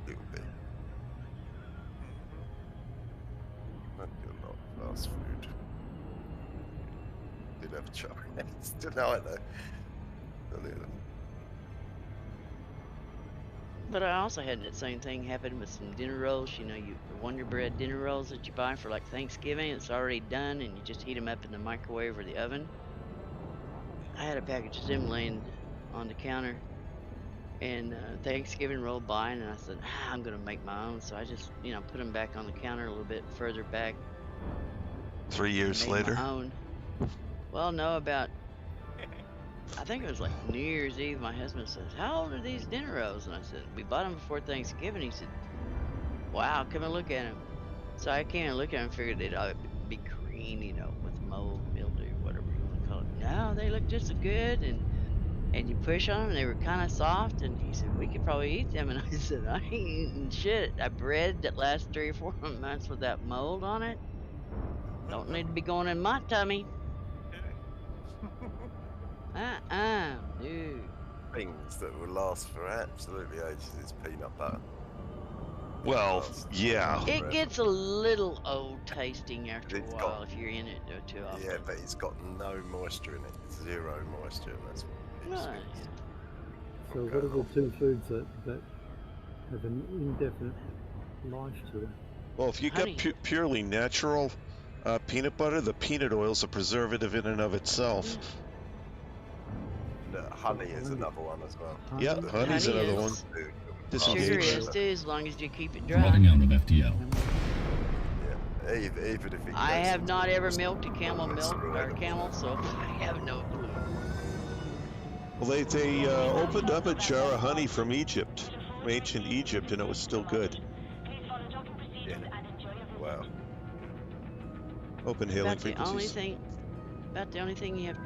little bit. I do a lot of fast food. Did have Chinese tonight though. But I also had that same thing happen with some dinner rolls. You know, the Wonder Bread dinner rolls that you buy for like Thanksgiving. It's already done, and you just heat them up in the microwave or the oven. I had a package of them laying on the counter, And Thanksgiving rolled by, and I said, I'm gonna make my own. So I just, put them back on the counter a little bit further back. 3 years made later. My own. Well, no, about I think it was like New Year's Eve. My husband says, "How old are these dinner rolls?" And I said, "We bought them before Thanksgiving." He said, "Wow, come and look at them." So I came and looked at them and figured they'd be green, with mold, mildew, whatever you want to call it. No, they look just as good, and you push on them, and they were kind of soft. And he said, "We could probably eat them." And I said, "I ain't eating shit. A bread that lasts 3 or 4 months without mold on it don't need to be going in my tummy." No. Things that will last for absolutely ages is peanut butter. Well, yeah. It gets a little old tasting after a while if you're in it too often. Yeah, but it's got no moisture in it. 0 moisture, and that's right. So what are the 2 foods that have an indefinite life to them? Well, if you got purely natural peanut butter, the peanut oil is a preservative in and of itself. Honey is another one as well. Yeah, honey's another one. Sugar is too, as long as you keep it dry. Running out of FTL. Yeah, even if it I have not ever milked a camel or camel, so I have no clue. Well, they opened up a jar of honey from Egypt, from ancient Egypt, and it was still good. Yeah. Wow. Open hailing About the only thing you have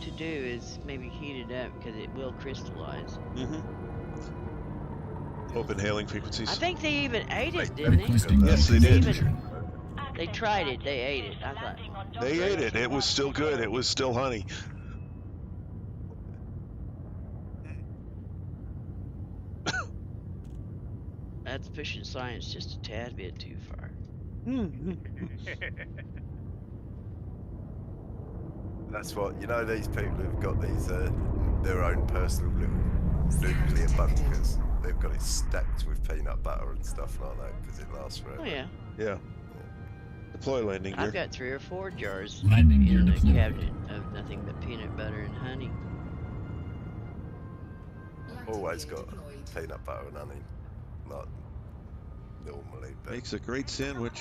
to do is maybe heat it up because it will crystallize. Open hailing frequencies. I think they even ate it, didn't they? Yes, they did. They tried it. They ate it. I thought. They ate it. It was still good. It was still honey. That's pushing science just a tad bit too far. That's what, these people who've got these, their own personal little nuclear bunkers. They've got it stacked with peanut butter and stuff like that because it lasts forever. Oh, yeah. Yeah. Deploy landing gear. I've got 3 or 4 jars Landing gear in the deployed. cabinet of nothing but peanut butter and honey. Always got peanut butter and honey, not normally. But Makes a great sandwich.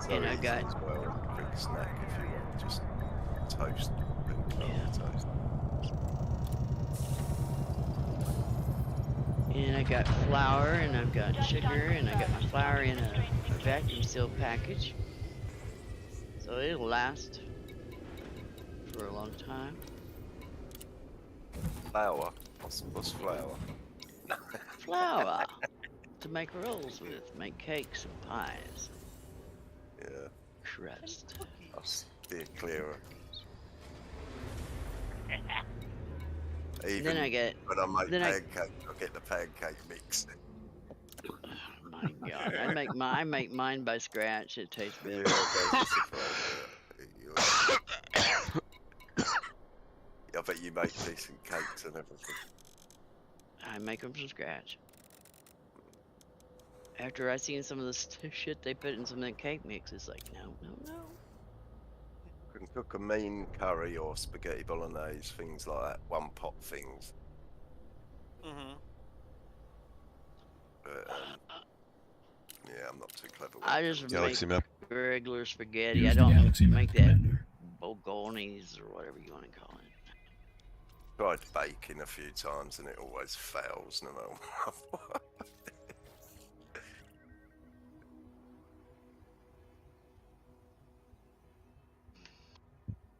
So And I got as well, a quick snack if you want, just toast, toast. And I got flour, and I've got sugar, and I got my flour in a vacuum sealed package. So it'll last for a long time. Flour? What's flour? Flour to make rolls with, make cakes and pies. Yeah. Crust. I'll steer clearer. Even then I get. when I make pancake, I'll get the pancake mix. Oh my God! I make mine by scratch. It tastes better. I bet you make decent cakes and everything. I make them from scratch. After I seen some of the shit they put in some of that cake mix, it's like, no. You can cook a mean curry or spaghetti bolognese, things like that, one pot things. But, yeah, I'm not too clever with I just Galaxy make map. regular spaghetti. Use I the don't Galaxy make map, that Commander. bolognese or whatever you want to call it. Tried baking a few times and it always fails no matter what.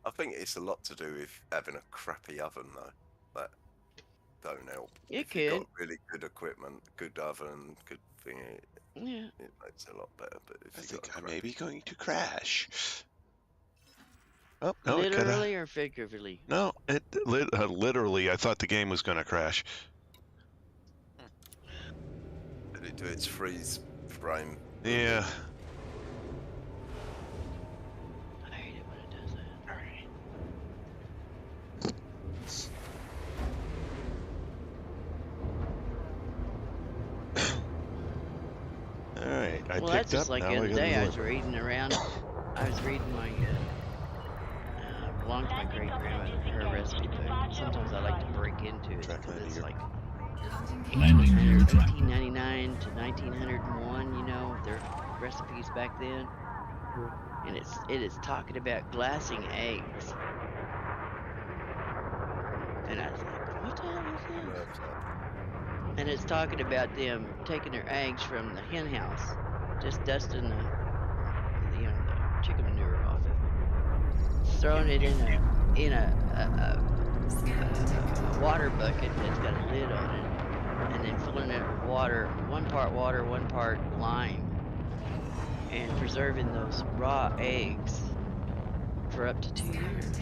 I think it's a lot to do with having a crappy oven though. That don't help. It If you've could. got really good equipment, good oven, good thing, Yeah. it makes it a lot better. But if I you think got I a may crappy... be going to crash. Oh, no, Literally or figuratively? No, literally. I thought the game was going to crash. Did it do its freeze frame? Yeah. I hate it when it does that. All right. I Well, that's just like the other day. I was reading around. I was reading my belonged to my great grandmother, her recipe book. Sometimes I like to break into it because it's like Landing gear track. 1899 to 1901. You know, their recipes back then, and it is talking about glassing eggs. And I was like, what the hell is this? And it's talking about them taking their eggs from the hen house, just dusting the chicken manure off of it, throwing it in a water bucket that's got a lid on it, and then filling it with water, 1 part water, 1 part lime, and preserving those raw eggs for up to 2 years.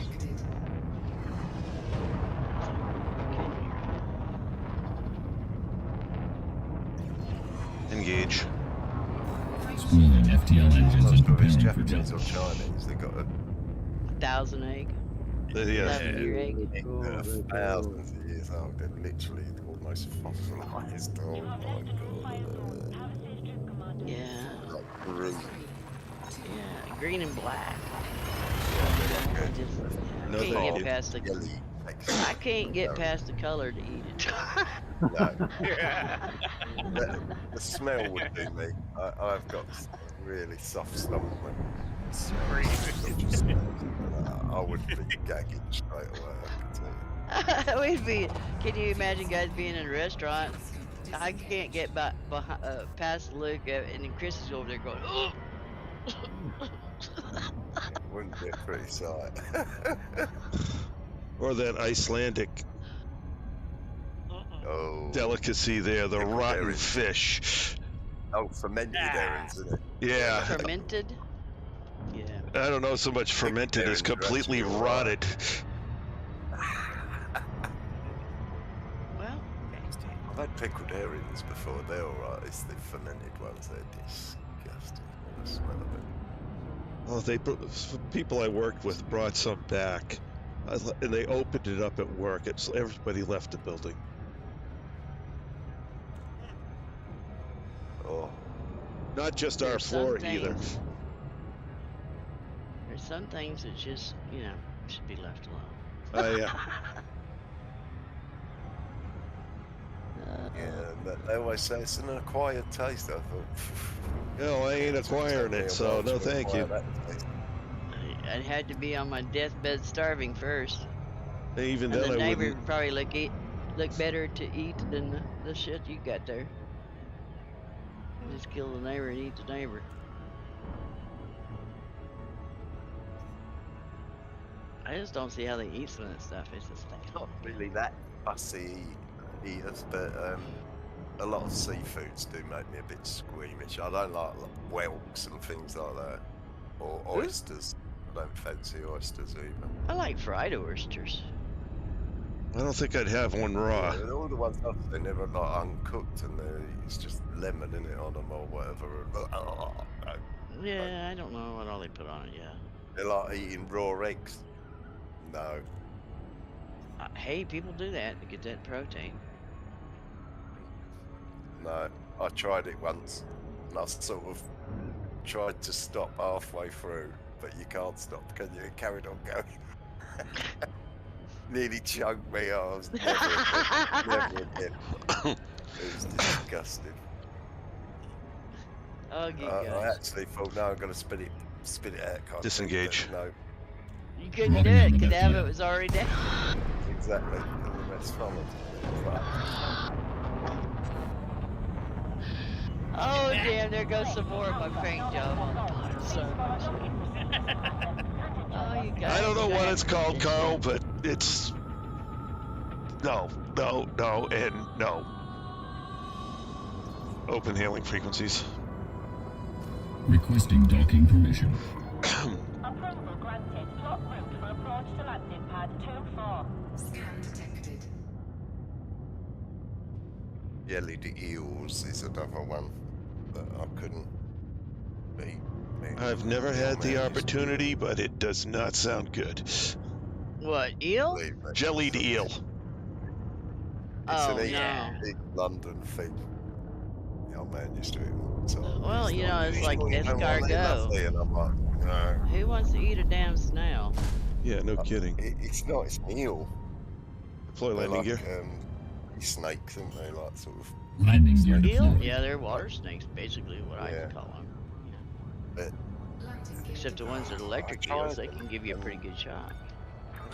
Engage. Schooling FTL engines and preparing for Japanese or jump. Chinese, they got 1,000 egg. Yeah. 1,000-year egg. Thousands of years old. They're literally almost fossilized. Oh my god. Yeah. Like green. Yeah, green and black. No, I can't thank get you. past the. I can't get past the color to eat it. No. The smell would do me. I've got really soft stomach. I would be gagging straight away. I can We'd be. Can you imagine guys being in a restaurant? I can't get past the look of it, and then Chris is over there going, "Oh." Wouldn't be a pretty sight. Or that Icelandic delicacy there, the rotten herrings. fish. Oh, fermented herrings, isn't it? Yeah. Fermented? Yeah. I don't know so much fermented as completely rotted. Well, I've had pickled herrings before. They're alright. It's the fermented ones. They're disgusting. The smell of it. Oh, people I worked with brought some back, and they opened it up at work. Everybody left the building. Oh. Not just our floor either. There's some things that just, should be left alone. Yeah. Yeah, they always say it's an acquired taste. I thought. No, I ain't acquiring it, so no thank you. I had to be on my deathbed starving first. And even and then, the I neighbor wouldn't. would probably look better to eat than the shit you got there. Just kill the neighbor and eat the neighbor. I just don't see how they eat some of that stuff. It's just like, Not really that fussy eaters, but a lot of seafoods do make me a bit squeamish. I don't like whelks and things like that, or oysters. I don't fancy oysters either. I like fried oysters. I don't think I'd have one raw. Yeah, all the ones they're never like uncooked, and it's just lemon in it on them or whatever. Yeah, I don't know what all they put on it. Yeah. They're like eating raw eggs. No. Hey, people do that to get that protein. No, I tried it once, and I sort of tried to stop halfway through, but you can't stop, can you? It carried on going. Nearly choked me. I was never again. It was disgusting. Oh, I actually thought, no, I'm going to spit it out. Disengage. No. You couldn't do it. Could have it was already down. Exactly. And the rest followed. Oh, damn, there goes some more of my paint job. So much. Oh, you guys. I don't know what it's called, Carl, but it's no, and no. Open hailing frequencies. Requesting docking permission. Approval granted. Plot route for approach to landing pad 2-4. Scan detected. Yellowed eels is another one that I couldn't beat. I've never had the opportunity, but it does not sound good. What, eel? Jellied eel. It's Oh, an no. big London thing. The old man used to eat them. Well, you know, it's like "You don't want it, escargot. lovely," and I'm like, "No." Who wants to eat a damn snail? Yeah, no kidding. It's not. It's an eel. Deploy They're landing like gear. snakes, aren't they? Like sort of. Landing gear Eel? deployed. Yeah, they're water snakes, basically what Yeah. I call them. But Except the ones that are electric eels, they can give you a pretty good shot.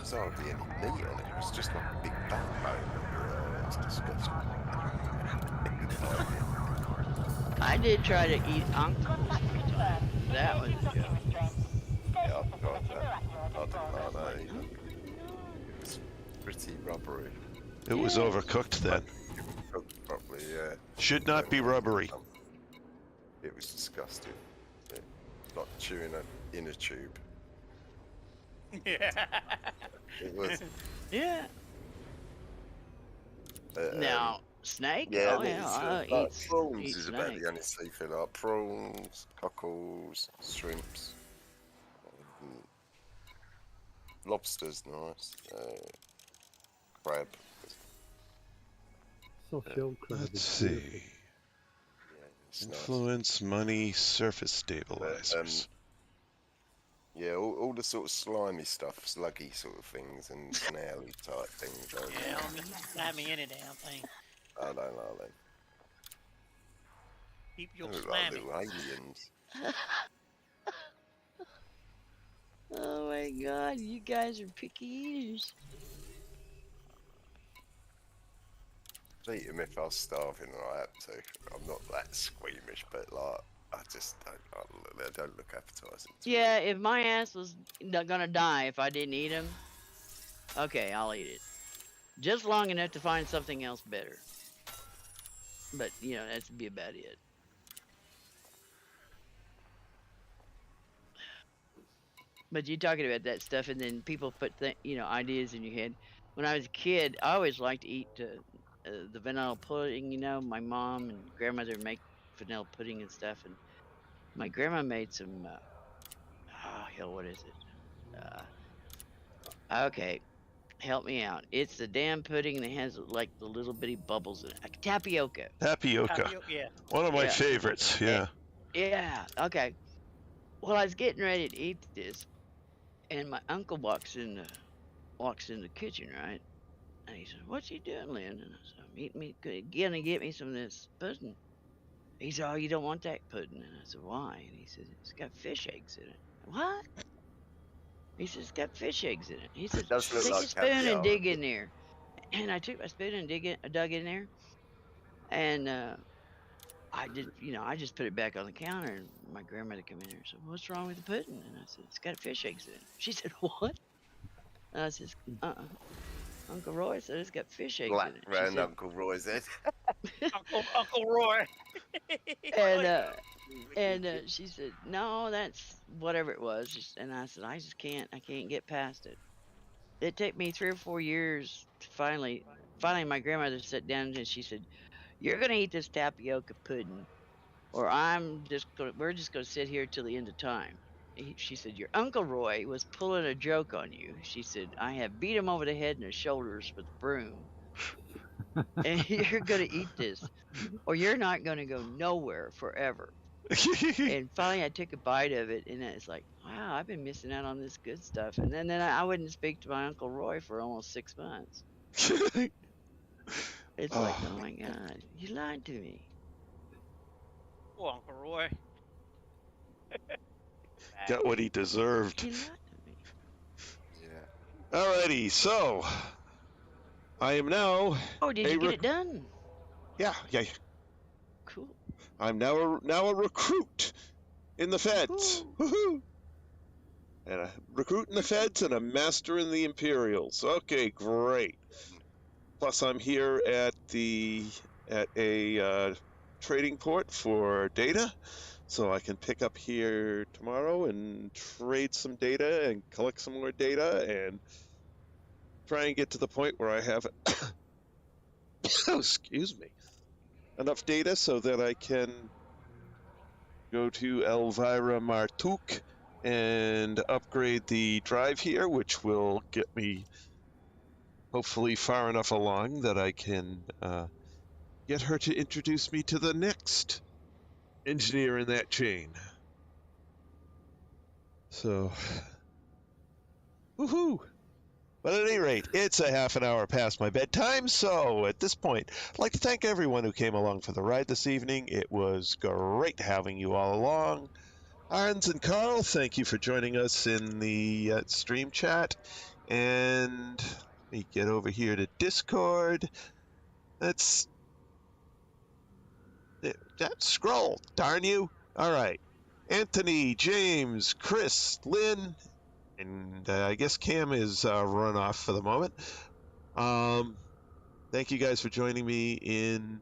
there was hardly any meat on it. It was just like a big backbone. It's disgusting. I did try to eat octopus. Contact confirmed. That was a Engaging joke. restraint. Yeah, I've Status tried detected that. miraculous I didn't like progress. that either. It was pretty rubbery. It was overcooked then. It was cooked properly, yeah. Should not be rubbery. It was disgusting. Yeah. Like chewing an inner tube. Yeah. It was. Yeah. Now, snake? Yeah, Oh, yeah, I'll like eat prawns is about snake. the only seafood. Like prawns, cockles, shrimps, lobster's nice. Crab. Soft-shelled crab. Let's is see. beautiful. Yeah, it's nice. Influence, money, surface stabilizers. Yeah, all the sort of slimy stuff, sluggy sort of things, and snaily type things. Yeah, slap me in a damn thing. I don't like them. Keep They your look like slamming. little aliens. Oh my god, you guys are picky eaters. I'd eat them if I was starving and I had to. I'm not that squeamish, but like, I just don't. They don't look appetizing. Yeah, if my ass was gonna die if I didn't eat them, okay, I'll eat it. Just long enough to find something else better. But, you know, that'd be about it. But you're talking about that stuff, and then people put, ideas in your head. When I was a kid, I always liked to eat the vanilla pudding. You know, my mom and grandmother make vanilla pudding and stuff, and my grandma made some. What is it? Okay, help me out. It's the damn pudding that has like the little bitty bubbles in it. Like tapioca. Tapioca. Yeah. One of my Yeah. favorites, yeah. Yeah, okay. Well, I was getting ready to eat this, and my uncle walks in the kitchen, right? And he said, "What you doing, Lynn?" And I said, "I'm eating me, gonna get me some of this pudding." He said, "Oh, you don't want that pudding?" And I said, "Why?" And he said, "It's got fish eggs in it." What? He said, "It's got fish eggs in it." He said, does look "Take like a spoon and caviar. dig in there." And I took my spoon and dug in there, and I just put it back on the counter, and my grandmother came in there and said, "What's wrong with the pudding?" And I said, "It's got fish eggs in it." She said, "What?" And I said, Uncle Roy said it's got fish eggs Black in it. She round said, Uncle Roy's head. Uncle Roy. and she said, "No, that's whatever it was." And I said, I can't get past it. It took me 3 or 4 years to finally my grandmother sat down and she said, "You're gonna eat this tapioca pudding, or we're just gonna sit here till the end of time." She said, "Your Uncle Roy was pulling a joke on you." She said, "I have beat him over the head and the shoulders with a broom. And you're gonna eat this, or you're not gonna go nowhere forever." And finally, I took a bite of it, and it's like, wow, I've been missing out on this good stuff. And then I wouldn't speak to my Uncle Roy for almost 6 months. It's like, oh my God, you lied to me. Poor Uncle Roy. Got what he deserved. You lied to me. Yeah. Alrighty, so I am now. Oh, did you get it done? Yeah. Cool. I'm now a recruit in the feds. Woohoo! And a recruit in the feds and a master in the Imperials. Okay, great. Plus, I'm here at a trading port for data, so I can pick up here tomorrow and trade some data and collect some more data and try and get to the point where I have, excuse me, enough data so that I can go to Elvira Martuk and upgrade the drive here, which will get me hopefully far enough along that I can get her to introduce me to the next engineer in that chain. So, woohoo! But at any rate, it's a half an hour past my bedtime, so at this point, I'd like to thank everyone who came along for the ride this evening. It was great having you all along. Arns and Carl, thank you for joining us in the stream chat. And let me get over here to Discord. That scroll, darn you. All right. Anthony, James, Chris, Lynn, and I guess Cam is run off for the moment. Thank you guys for joining me in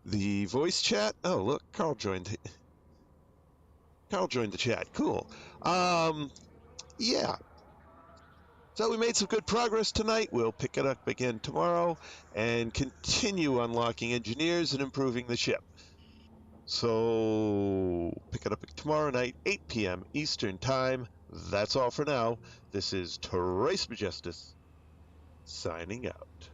the voice chat. Oh, look, Carl joined. Carl joined the chat. Cool. Yeah. So we made some good progress tonight. We'll pick it up again tomorrow and continue unlocking engineers and improving the ship. So pick it up tomorrow night, 8 p.m. Eastern Time. That's all for now. This is Trace Majestus signing out.